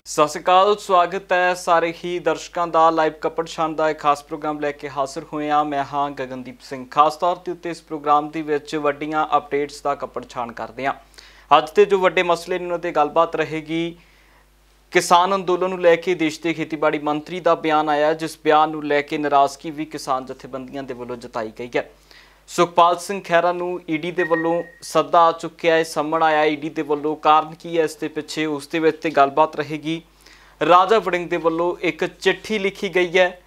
ਸਤਿ ਸ਼੍ਰੀ ਅਕਾਲ, ਸਵਾਗਤ ਹੈ ਸਾਰੇ ਹੀ ਦਰਸ਼ਕਾਂ ਦਾ ਲਾਈਵ ਕਪੜ ਛਾਣ ਦਾ ਇੱਕ ਖਾਸ ਪ੍ਰੋਗਰਾਮ ਲੈ ਕੇ ਹਾਜ਼ਰ ਹੋਏ ਹਾਂ। ਮੈਂ ਹਾਂ ਗਗਨਦੀਪ ਸਿੰਘ। ਖਾਸ ਤੌਰ ਤੇ ਉੱਤੇ ਇਸ ਪ੍ਰੋਗਰਾਮ ਦੇ ਵਿੱਚ ਵੱਡੀਆਂ ਅਪਡੇਟਸ ਦਾ ਕਪੜ ਛਾਣ ਕਰਦੇ ਹਾਂ। ਅੱਜ ਦੇ ਜੋ ਵੱਡੇ ਮਸਲੇ ਨੇ ਉਹਨਾਂ ਤੇ ਗੱਲਬਾਤ ਰਹੇਗੀ। ਕਿਸਾਨ ਅੰਦੋਲਨ ਨੂੰ ਲੈ ਕੇ ਦੇਸ਼ ਦੇ ਖੇਤੀਬਾੜੀ ਮੰਤਰੀ ਦਾ ਬਿਆਨ ਆਇਆ, ਜਿਸ ਬਿਆਨ ਨੂੰ ਲੈ ਕੇ ਨਾਰਾਜ਼ਗੀ ਵੀ ਕਿਸਾਨ ਜਥੇਬੰਦੀਆਂ ਦੇ ਵੱਲੋਂ ਜਤਾਈ ਗਈ ਹੈ। ਸੁਖਪਾਲ ਸਿੰਘ ਖਹਿਰਾ ਨੂੰ ਈਡੀ ਦੇ ਵੱਲੋਂ ਸੱਦਾ ਆ ਚੁੱਕਿਆ ਹੈ, ਸੰਮਣ ਆਇਆ ਈਡੀ ਦੇ ਵੱਲੋਂ। ਕਾਰਨ ਕੀ ਹੈ ਇਸ ਦੇ ਪਿੱਛੇ, ਉਸ ਦੇ ਵਿੱਚ ਤੇ ਗੱਲਬਾਤ ਰਹੇਗੀ। ਰਾਜਾ ਵੜਿੰਗ ਦੇ ਵੱਲੋਂ ਇੱਕ ਚਿੱਠੀ ਲਿਖੀ ਗਈ ਹੈ,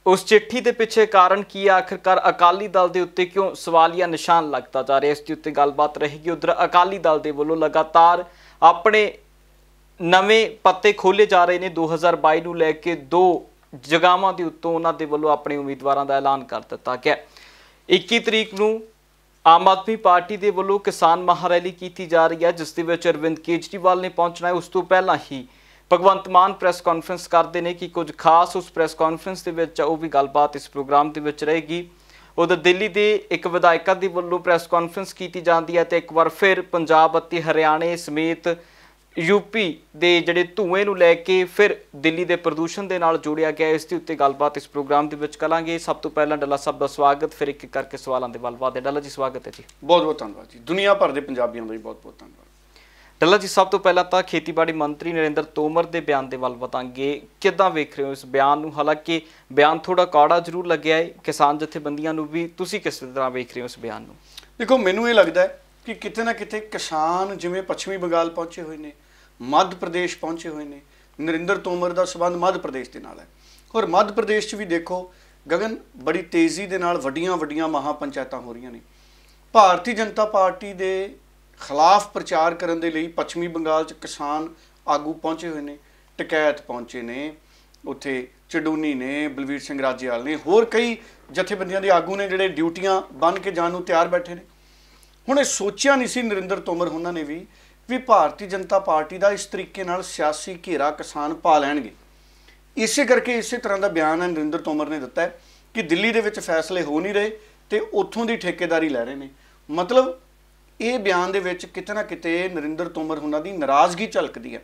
ਉਸ ਚਿੱਠੀ ਦੇ ਪਿੱਛੇ ਕਾਰਨ ਕੀ ਹੈ, ਆਖਿਰਕਾਰ ਅਕਾਲੀ ਦਲ ਦੇ ਉੱਤੇ ਕਿਉਂ ਸਵਾਲੀਆ ਨਿਸ਼ਾਨ ਲੱਗਦਾ ਜਾ ਰਿਹਾ, ਇਸ ਦੇ ਉੱਤੇ ਗੱਲਬਾਤ ਰਹੇਗੀ। ਉਧਰ ਅਕਾਲੀ ਦਲ ਦੇ ਵੱਲੋਂ ਲਗਾਤਾਰ ਆਪਣੇ ਨਵੇਂ ਪੱਤੇ ਖੋਲੇ ਜਾ ਰਹੇ ਨੇ। 2022 ਨੂੰ ਲੈ ਕੇ ਦੋ ਜਗ੍ਹਾਵਾਂ ਦੇ ਉੱਤੋਂ ਉਹਨਾਂ ਦੇ ਵੱਲੋਂ ਆਪਣੇ ਉਮੀਦਵਾਰਾਂ ਦਾ ਐਲਾਨ ਕਰ ਦਿੱਤਾ ਗਿਆ। 21 ਤਰੀਕ ਨੂੰ ਆਮ ਆਦਮੀ ਪਾਰਟੀ ਦੇ ਵੱਲੋਂ ਕਿਸਾਨ ਮਹਾਰੈਲੀ ਕੀਤੀ ਜਾ ਰਹੀ ਹੈ, ਜਿਸ ਦੇ ਵਿੱਚ ਅਰਵਿੰਦ ਕੇਜਰੀਵਾਲ ਨੇ ਪਹੁੰਚਣਾ ਹੈ। ਉਸ ਤੋਂ ਪਹਿਲਾਂ ਹੀ ਭਗਵੰਤ ਮਾਨ ਪ੍ਰੈਸ ਕਾਨਫਰੰਸ ਕਰਦੇ ਨੇ ਕਿ ਕੁਝ ਖਾਸ ਉਸ ਪ੍ਰੈਸ ਕਾਨਫਰੰਸ ਦੇ ਵਿੱਚ ਉਹ ਵੀ ਗੱਲਬਾਤ ਇਸ ਪ੍ਰੋਗਰਾਮ ਦੇ ਵਿੱਚ ਰਹੇਗੀ। ਉਧਰ ਦਿੱਲੀ ਦੇ ਇੱਕ ਵਿਧਾਇਕਾਂ ਦੇ ਵੱਲੋਂ ਪ੍ਰੈਸ ਕਾਨਫਰੰਸ ਕੀਤੀ ਜਾਂਦੀ ਹੈ ਤੇ ਇੱਕ ਵਾਰ ਫਿਰ ਪੰਜਾਬ ਅਤੇ ਹਰਿਆਣੇ ਸਮੇਤ यूपी ਦੇ ਜਿਹੜੇ ਧੂਏ ਨੂੰ ਲੈ ਕੇ ਫਿਰ ਦਿੱਲੀ ਦੇ ਪ੍ਰਦੂਸ਼ਣ ਦੇ ਨਾਲ ਜੋੜਿਆ ਗਿਆ। ਇਸ ਦੇ ਉੱਤੇ ਗੱਲਬਾਤ ਇਸ ਪ੍ਰੋਗਰਾਮ ਦੇ ਵਿੱਚ ਕਰਾਂਗੇ। ਸਭ ਤੋਂ ਪਹਿਲਾਂ ਡੱਲਾ ਸਾਹਿਬ ਦਾ ਸਵਾਗਤ, ਫਿਰ ਇੱਕ ਕਰਕੇ ਸਵਾਲਾਂ ਦੇ ਵੱਲ ਵਧਦੇ। ਡੱਲਾ ਜੀ ਸਵਾਗਤ ਹੈ ਜੀ। ਬਹੁਤ ਬਹੁਤ ਧੰਨਵਾਦ ਜੀ। ਦੁਨੀਆ ਭਰ ਦੇ ਪੰਜਾਬੀਆਂ ਦਾ ਵੀ ਬਹੁਤ ਬਹੁਤ ਧੰਨਵਾਦ। ਡੱਲਾ ਜੀ, ਸਭ ਤੋਂ ਪਹਿਲਾਂ ਤਾਂ ਖੇਤੀਬਾੜੀ ਮੰਤਰੀ ਨਰਿੰਦਰ ਤੋਮਰ ਦੇ ਬਿਆਨ ਦੇ ਵੱਲ ਵਧਾਂਗੇ। ਕਿੱਦਾਂ ਵੇਖ ਰਹੇ ਹੋ ਇਸ ਬਿਆਨ ਨੂੰ? ਹਾਲਾਂਕਿ ਬਿਆਨ ਥੋੜਾ ਕੌੜਾ ਜ਼ਰੂਰ ਲੱਗਿਆ ਹੈ ਕਿਸਾਨ ਜਥੇਬੰਦੀਆਂ ਨੂੰ ਵੀ, ਤੁਸੀਂ ਕਿਸ ਤਰ੍ਹਾਂ ਵੇਖ ਰਹੇ ਹੋ ਇਸ ਬਿਆਨ ਨੂੰ? ਦੇਖੋ, ਮੈਨੂੰ ਇਹ ਲੱਗਦਾ ਹੈ ਕਿ ਕਿਤੇ ਨਾ ਕਿਤੇ ਕਿਸਾਨ ਜਿਵੇਂ ਪੱਛਮੀ ਬੰਗਾਲ ਪਹੁੰਚੇ ਹੋਏ ਨੇ, ਮੱਧ ਪ੍ਰਦੇਸ਼ ਪਹੁੰਚੇ ਹੋਏ ਨੇ। ਨਰਿੰਦਰ ਤੋਮਰ ਦਾ ਸਬੰਧ ਮੱਧ ਪ੍ਰਦੇਸ਼ ਦੇ ਨਾਲ ਹੈ, ਔਰ ਮੱਧ ਪ੍ਰਦੇਸ਼ 'ਚ ਵੀ ਦੇਖੋ ਗਗਨ, ਬੜੀ ਤੇਜ਼ੀ ਦੇ ਨਾਲ ਵੱਡੀਆਂ ਵੱਡੀਆਂ ਮਹਾਪੰਚਾਇਤਾਂ ਹੋ ਰਹੀਆਂ ਨੇ। ਭਾਰਤੀ ਜਨਤਾ ਪਾਰਟੀ ਦੇ ਖਿਲਾਫ ਪ੍ਰਚਾਰ ਕਰਨ ਦੇ ਲਈ ਪੱਛਮੀ ਬੰਗਾਲ 'ਚ ਕਿਸਾਨ ਆਗੂ ਪਹੁੰਚੇ ਹੋਏ ਨੇ। ਟਕੈਤ ਪਹੁੰਚੇ ਨੇ, ਉੱਥੇ ਚਡੂਨੀ ਨੇ, ਬਲਵੀਰ ਸਿੰਘ ਰਾਜੇਵਾਲ ਨੇ, ਹੋਰ ਕਈ ਜਥੇਬੰਦੀਆਂ ਦੇ ਆਗੂ ਨੇ ਜਿਹੜੇ ਡਿਊਟੀਆਂ ਬੰਨ੍ਹ ਕੇ ਜਾਣ ਨੂੰ ਤਿਆਰ ਬੈਠੇ ਨੇ। ਹੁਣ ਇਹ ਸੋਚਿਆ ਨਹੀਂ ਸੀ ਨਰਿੰਦਰ ਤੋਮਰ ਉਹਨਾਂ ਨੇ ਵੀ ਭਾਰਤੀ ਜਨਤਾ ਪਾਰਟੀ ਦਾ ਇਸ ਤਰੀਕੇ ਨਾਲ ਸਿਆਸੀ ਘੇਰਾ ਕਿਸਾਨ ਪਾ ਲੈਣਗੇ। ਇਸੇ ਕਰਕੇ ਇਸੇ ਤਰ੍ਹਾਂ ਦਾ ਬਿਆਨ ਹੈ ਨਰਿੰਦਰ ਤੋਮਰ ਨੇ ਦਿੱਤਾ ਹੈ ਕਿ ਦਿੱਲੀ ਦੇ ਵਿੱਚ ਫੈਸਲੇ ਹੋ ਨਹੀਂ ਰਹੇ ਤੇ ਉੱਥੋਂ ਦੀ ਠੇਕੇਦਾਰੀ ਲੈ ਰਹੇ ਨੇ। ਮਤਲਬ ਇਹ ਬਿਆਨ ਦੇ ਵਿੱਚ ਕਿਤੇ ਨਾ ਕਿਤੇ ਨਰਿੰਦਰ ਤੋਮਰ ਉਹਨਾਂ ਦੀ ਨਾਰਾਜ਼ਗੀ ਝਲਕਦੀ ਹੈ।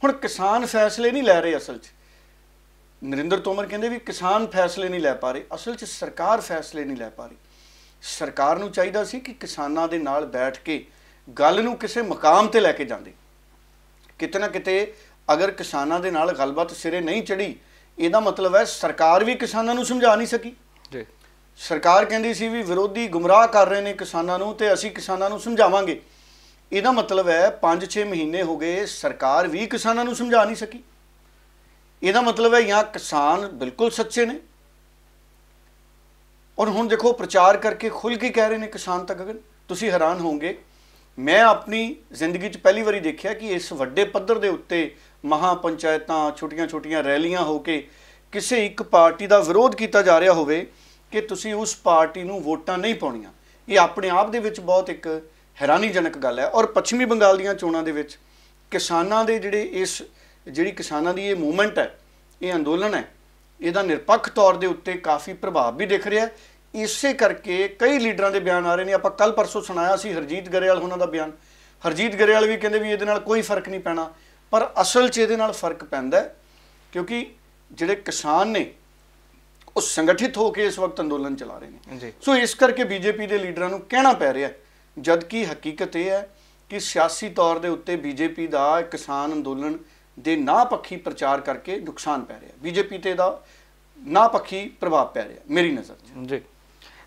ਹੁਣ ਕਿਸਾਨ ਫੈਸਲੇ ਨਹੀਂ ਲੈ ਰਹੇ, ਅਸਲ 'ਚ ਨਰਿੰਦਰ ਤੋਮਰ ਕਹਿੰਦੇ ਵੀ ਕਿਸਾਨ ਫੈਸਲੇ ਨਹੀਂ ਲੈ ਪਾ ਰਹੇ, ਅਸਲ 'ਚ ਸਰਕਾਰ ਫੈਸਲੇ ਨਹੀਂ ਲੈ ਪਾ ਰਹੀ। ਸਰਕਾਰ ਨੂੰ ਚਾਹੀਦਾ ਸੀ ਕਿ ਕਿਸਾਨਾਂ ਦੇ ਨਾਲ ਬੈਠ ਕੇ ਗੱਲ ਨੂੰ ਕਿਸੇ ਮਕਾਮ ਤੇ ਲੈ ਕੇ ਜਾਂਦੇ। ਕਿਤੇ ਨਾ ਕਿਤੇ ਅਗਰ ਕਿਸਾਨਾਂ ਦੇ ਨਾਲ ਗੱਲਬਾਤ ਸਿਰੇ ਨਹੀਂ ਚੜੀ, ਇਹਦਾ ਮਤਲਬ ਹੈ ਸਰਕਾਰ ਵੀ ਕਿਸਾਨਾਂ ਨੂੰ ਸਮਝਾ ਨਹੀਂ ਸਕੀ। ਸਰਕਾਰ ਕਹਿੰਦੀ ਸੀ ਵੀ ਵਿਰੋਧੀ ਗੁੰਮਰਾਹ ਕਰ ਰਹੇ ਨੇ ਕਿਸਾਨਾਂ ਨੂੰ ਤੇ ਅਸੀਂ ਕਿਸਾਨਾਂ ਨੂੰ ਸਮਝਾਵਾਂਗੇ। ਇਹਦਾ ਮਤਲਬ ਹੈ 5-6 ਮਹੀਨੇ ਹੋ ਗਏ ਸਰਕਾਰ ਵੀ ਕਿਸਾਨਾਂ ਨੂੰ ਸਮਝਾ ਨਹੀਂ ਸਕੀ। ਇਹਦਾ ਮਤਲਬ ਹੈ ਜਾਂ ਕਿਸਾਨ ਬਿਲਕੁਲ ਸੱਚੇ ਨੇ, ਔਰ ਹੁਣ ਦੇਖੋ ਪ੍ਰਚਾਰ ਕਰਕੇ ਖੁੱਲ੍ਹ ਕੇ ਕਹਿ ਰਹੇ ਨੇ ਕਿਸਾਨ ਤਾਂ ਗਗਨ, ਤੁਸੀਂ ਹੈਰਾਨ ਹੋਵੋਗੇ। ਮੈਂ ਆਪਣੀ ਜ਼ਿੰਦਗੀ 'ਚ ਪਹਿਲੀ ਵਾਰੀ ਦੇਖਿਆ ਕਿ ਇਸ ਵੱਡੇ ਪੱਧਰ ਦੇ ਉੱਤੇ ਮਹਾਪੰਚਾਇਤਾਂ, ਛੋਟੀਆਂ-ਛੋਟੀਆਂ ਰੈਲੀਆਂ ਹੋ ਕੇ ਕਿਸੇ ਇੱਕ ਪਾਰਟੀ ਦਾ ਵਿਰੋਧ ਕੀਤਾ ਜਾ ਰਿਹਾ ਹੋਵੇ ਕਿ ਤੁਸੀਂ ਉਸ ਪਾਰਟੀ ਨੂੰ ਵੋਟਾਂ ਨਹੀਂ ਪਾਉਣੀਆਂ। ਇਹ ਆਪਣੇ ਆਪ ਦੇ ਵਿੱਚ ਬਹੁਤ ਇੱਕ ਹੈਰਾਨੀਜਨਕ ਗੱਲ ਹੈ। ਔਰ ਪੱਛਮੀ ਬੰਗਾਲ ਦੀਆਂ ਚੋਣਾਂ ਦੇ ਵਿੱਚ ਕਿਸਾਨਾਂ ਦੇ ਜਿਹੜੀ ਕਿਸਾਨਾਂ ਦੀ ਇਹ ਮੂਵਮੈਂਟ ਹੈ, ਇਹ ਅੰਦੋਲਨ ਹੈ, ਇਹਦਾ ਨਿਰਪੱਖ ਤੌਰ ਦੇ ਉੱਤੇ ਕਾਫੀ ਪ੍ਰਭਾਵ ਵੀ ਦਿਖ ਰਿਹਾ। ਇਸੇ ਕਰਕੇ ਕਈ ਲੀਡਰਾਂ ਦੇ ਬਿਆਨ ਆ ਰਹੇ ਨੇ। ਆਪਾਂ ਕੱਲ ਪਰਸੋਂ ਸੁਣਾਇਆ ਸੀ ਹਰਜੀਤ ਗਰੇਵਾਲ ਉਹਨਾਂ ਦਾ ਬਿਆਨ। ਹਰਜੀਤ ਗਰੇਵਾਲ ਵੀ ਕਹਿੰਦੇ ਵੀ ਇਹਦੇ ਨਾਲ ਕੋਈ ਫਰਕ ਨਹੀਂ ਪੈਣਾ, ਪਰ ਅਸਲ 'ਚ ਇਹਦੇ ਨਾਲ ਫਰਕ ਪੈਂਦਾ ਕਿਉਂਕਿ ਜਿਹੜੇ ਕਿਸਾਨ ਨੇ ਉਹ ਸੰਗਠਿਤ ਹੋ ਕੇ ਇਸ ਵਕਤ ਅੰਦੋਲਨ ਚਲਾ ਰਹੇ ਨੇ। ਸੋ ਇਸ ਕਰਕੇ ਬੀਜੇਪੀ ਦੇ ਲੀਡਰਾਂ ਨੂੰ ਕਹਿਣਾ ਪੈ ਰਿਹਾ, ਜਦ ਕਿ ਹਕੀਕਤ ਇਹ ਹੈ ਕਿ ਸਿਆਸੀ ਤੌਰ ਦੇ ਉੱਤੇ ਬੀਜੇਪੀ ਦਾ ਕਿਸਾਨ ਅੰਦੋਲਨ ਦੇ ਨਾਪੱਖੀ ਪ੍ਰਚਾਰ ਕਰਕੇ ਨੁਕਸਾਨ ਪੈ ਰਿਹਾ, ਬੀਜੇਪੀ ਤੇ ਦਾ ਨਾਪੱਖੀ ਪ੍ਰਭਾਵ ਪੈ ਰਿਹਾ ਮੇਰੀ ਨਜ਼ਰ 'ਚ। ਜੀ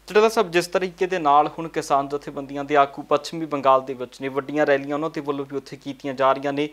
ਡੱਲਾ ਸਾਹਿਬ, ਜਿਸ ਤਰੀਕੇ ਦੇ ਨਾਲ ਹੁਣ ਕਿਸਾਨ ਜਥੇਬੰਦੀਆਂ ਦੇ ਆਗੂ ਪੱਛਮੀ ਬੰਗਾਲ ਦੇ ਵਿੱਚ ਨੇ, ਵੱਡੀਆਂ ਰੈਲੀਆਂ ਉਹਨਾਂ ਦੇ ਵੱਲੋਂ ਵੀ ਉੱਥੇ ਕੀਤੀਆਂ ਜਾ ਰਹੀਆਂ ਨੇ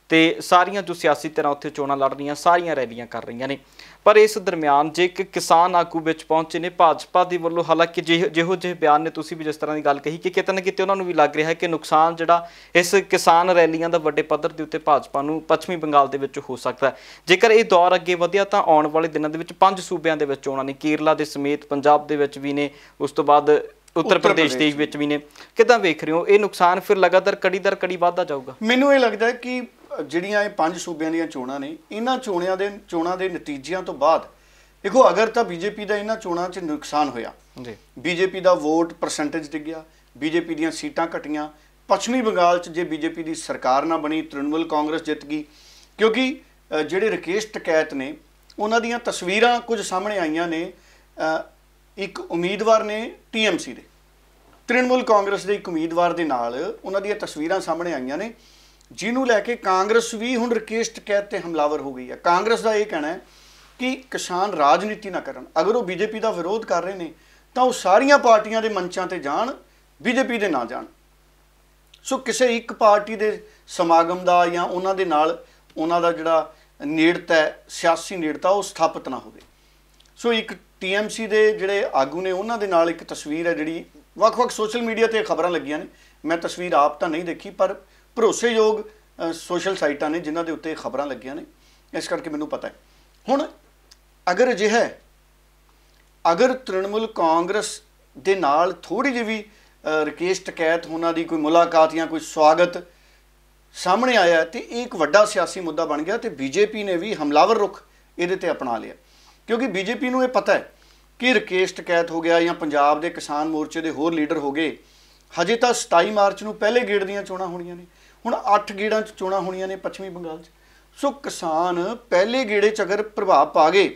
ਤੇ ਸਾਰੀਆਂ ਜੋ ਸਿਆਸੀ ਤਰ੍ਹਾਂ ਉੱਥੇ ਚੋਣਾਂ ਲੜ ਰਹੀਆਂ ਸਾਰੀਆਂ ਰੈਲੀਆਂ ਕਰ ਰਹੀਆਂ ਨੇ, ਪਰ ਇਸ ਦਰਮਿਆਨ ਜੇ ਇੱਕ ਕਿਸਾਨ ਆਗੂ ਵਿੱਚ ਪਹੁੰਚੇ ਨੇ ਭਾਜਪਾ ਦੇ ਵੱਲੋਂ, ਹਾਲਾਂਕਿ ਜਿਹੋ ਜਿਹੇ ਬਿਆਨ ਨੇ, ਤੁਸੀਂ ਵੀ ਜਿਸ ਤਰ੍ਹਾਂ ਦੀ ਗੱਲ ਕਹੀ ਕਿ ਕਿਤੇ ਨਾ ਕਿਤੇ ਉਹਨਾਂ ਨੂੰ ਵੀ ਲੱਗ ਰਿਹਾ ਹੈ ਕਿ ਨੁਕਸਾਨ ਜਿਹੜਾ ਇਸ ਕਿਸਾਨ ਰੈਲੀਆਂ ਦਾ ਵੱਡੇ ਪੱਧਰ ਦੇ ਉੱਤੇ ਭਾਜਪਾ ਨੂੰ ਪੱਛਮੀ ਬੰਗਾਲ ਦੇ ਵਿੱਚ ਹੋ ਸਕਦਾ ਹੈ। ਜੇਕਰ ਇਹ ਦੌਰ ਅੱਗੇ ਵਧਿਆ ਤਾਂ ਆਉਣ ਵਾਲੇ ਦਿਨਾਂ ਦੇ ਵਿੱਚ 5 ਸੂਬਿਆਂ ਦੇ ਵਿੱਚ ਚੋਣਾਂ ਨੇ, ਕੇਰਲਾ ਦੇ ਸਮੇਤ ਪੰਜਾਬ ਦੇ ਵਿੱਚ ਵੀ ਨੇ, ਉਸ ਤੋਂ ਬਾਅਦ ਉੱਤਰ ਪ੍ਰਦੇਸ਼ ਦੇ ਵਿੱਚ ਵੀ ਨੇ। ਕਿੱਦਾਂ ਵੇਖ ਰਹੇ ਹੋ ਇਹ ਨੁਕਸਾਨ ਫਿਰ ਲਗਾਤਾਰ ਕੜੀ ਦਰ ਕੜੀ ਵੱਧਦਾ ਜਾਊਗਾ? ਮੈਨੂੰ ਇਹ ਲੱਗਦਾ ਹੈ ਕਿ ਜਿਹੜੀਆਂ ਇਹ 5 ਸੂਬਿਆਂ ਦੀਆਂ ਚੋਣਾਂ ਨੇ, ਇਹਨਾਂ ਚੋਣਾਂ ਦੇ ਨਤੀਜਿਆਂ ਤੋਂ ਬਾਅਦ ਦੇਖੋ, ਅਗਰ ਤਾਂ ਬੀਜੇਪੀ ਦਾ ਇਹਨਾਂ ਚੋਣਾਂ 'ਚ ਨੁਕਸਾਨ ਹੋਇਆ, ਬੀਜੇਪੀ ਦਾ ਵੋਟ ਪਰਸੈਂਟੇਜ ਡਿੱਗਿਆ, ਬੀਜੇਪੀ ਦੀਆਂ ਸੀਟਾਂ ਘਟੀਆਂ, ਪੱਛਮੀ ਬੰਗਾਲ 'ਚ ਜੇ ਬੀਜੇਪੀ ਦੀ ਸਰਕਾਰ ਨਾ ਬਣੀ, ਤ੍ਰਿਣਮੂਲ ਕਾਂਗਰਸ ਜਿੱਤ ਗਈ, क्योंकि ਜਿਹੜੇ ਰਕੇਸ਼ ਟਕੈਤ ਨੇ ਉਹਨਾਂ ਦੀਆਂ ਤਸਵੀਰਾਂ ਕੁਝ ਸਾਹਮਣੇ ਆਈਆਂ ਨੇ। ਇੱਕ ਉਮੀਦਵਾਰ ਨੇ TMC ਦੇ, ਤ੍ਰਿਣਮੂਲ ਕਾਂਗਰਸ ਦੇ ਇੱਕ ਉਮੀਦਵਾਰ ਦੇ ਨਾਲ ਉਹਨਾਂ ਦੀਆਂ ਤਸਵੀਰਾਂ ਸਾਹਮਣੇ ਆਈਆਂ ਨੇ, ਜਿਹਨੂੰ ਲੈ ਕੇ ਕਾਂਗਰਸ ਵੀ ਹੁਣ ਰਕੇਸ਼ ਟਕੈਤ ਤੇ ਹਮਲਾਵਰ ਹੋ ਗਈ ਹੈ। ਕਾਂਗਰਸ ਦਾ ਇਹ ਕਹਿਣਾ ਹੈ ਕਿ ਕਿਸਾਨ ਰਾਜਨੀਤੀ ਨਾ ਕਰਨ, ਅਗਰ ਉਹ BJP ਦਾ ਵਿਰੋਧ ਕਰ ਰਹੇ ਨੇ ਤਾਂ ਉਹ ਸਾਰੀਆਂ ਪਾਰਟੀਆਂ ਦੇ ਮੰਚਾਂ ਤੇ ਜਾਣ, BJP ਦੇ ਨਾ ਜਾਣ। ਸੋ ਕਿਸੇ ਇੱਕ ਪਾਰਟੀ ਦੇ ਸਮਾਗਮ ਦਾ ਜਾਂ ਉਹਨਾਂ ਦੇ ਨਾਲ ਉਹਨਾਂ ਦਾ ਜਿਹੜਾ ਨੇੜਤਾ ਹੈ, ਸਿਆਸੀ ਨੇੜਤਾ, ਉਹ ਸਥਾਪਿਤ ਨਾ ਹੋਵੇ। ਸੋ ਇੱਕ TMC ਦੇ ਜਿਹੜੇ ਆਗੂ ਨੇ ਉਹਨਾਂ ਦੇ ਨਾਲ ਇੱਕ ਤਸਵੀਰ ਹੈ ਜਿਹੜੀ ਵੱਖ-ਵੱਖ ਸੋਸ਼ਲ ਮੀਡੀਆ ਤੇ ਖਬਰਾਂ ਲੱਗੀਆਂ ਨੇ। ਮੈਂ ਤਸਵੀਰ ਆਪ ਤਾਂ ਨਹੀਂ ਦੇਖੀ, ਪਰ ਭਰੋਸੇਯੋਗ ਸੋਸ਼ਲ ਸਾਈਟਾਂ ਨੇ ਜਿਨ੍ਹਾਂ ਦੇ ਉੱਤੇ ਖਬਰਾਂ ਲੱਗੀਆਂ ਨੇ, ਇਸ ਕਰਕੇ ਮੈਨੂੰ ਪਤਾ ਹੈ। ਹੁਣ ਅਗਰ ਅਜਿਹਾ ਹੈ, ਅਗਰ ਤ੍ਰਿਣਮੂਲ ਕਾਂਗਰਸ ਦੇ ਨਾਲ ਥੋੜੀ ਜਿਹੀ ਵੀ ਰਕੇਸ਼ ਟਕੈਤ ਉਹਨਾਂ ਦੀ ਕੋਈ ਮੁਲਾਕਾਤ ਜਾਂ ਕੋਈ ਸਵਾਗਤ ਸਾਹਮਣੇ ਆਇਆ ਤੇ ਇਹ ਇੱਕ ਵੱਡਾ ਸਿਆਸੀ ਮੁੱਦਾ ਬਣ ਗਿਆ ਤੇ BJP ਨੇ ਵੀ ਹਮਲਾਵਰ ਰੁਖ ਇਹਦੇ ਤੇ ਅਪਣਾ ਲਿਆ। ਕਿਉਂਕਿ BJP ਨੂੰ ਇਹ ਪਤਾ ਹੈ ਕਿ ਰਕੇਸ਼ ਟਕੈਤ ਹੋ ਗਿਆ ਜਾਂ ਪੰਜਾਬ ਦੇ ਕਿਸਾਨ ਮੋਰਚੇ ਦੇ ਹੋਰ ਲੀਡਰ ਹੋ ਗਏ, ਹਜੇ ਤਾਂ 27 ਮਾਰਚ ਨੂੰ ਪਹਿਲੇ ਗੇੜ ਦੀਆਂ ਚੋਣਾਂ ਹੋਣੀਆਂ ਨੇ, ਹੁਣ 8 ਗੇੜਾਂ 'ਚ ਚੋਣਾਂ ਹੋਣੀਆਂ ਨੇ ਪੱਛਮੀ ਬੰਗਾਲ 'ਚ। ਸੋ ਕਿਸਾਨ ਪਹਿਲੇ ਗੇੜੇ 'ਚ ਅਗਰ ਪ੍ਰਭਾਵ ਪਾ ਗਏ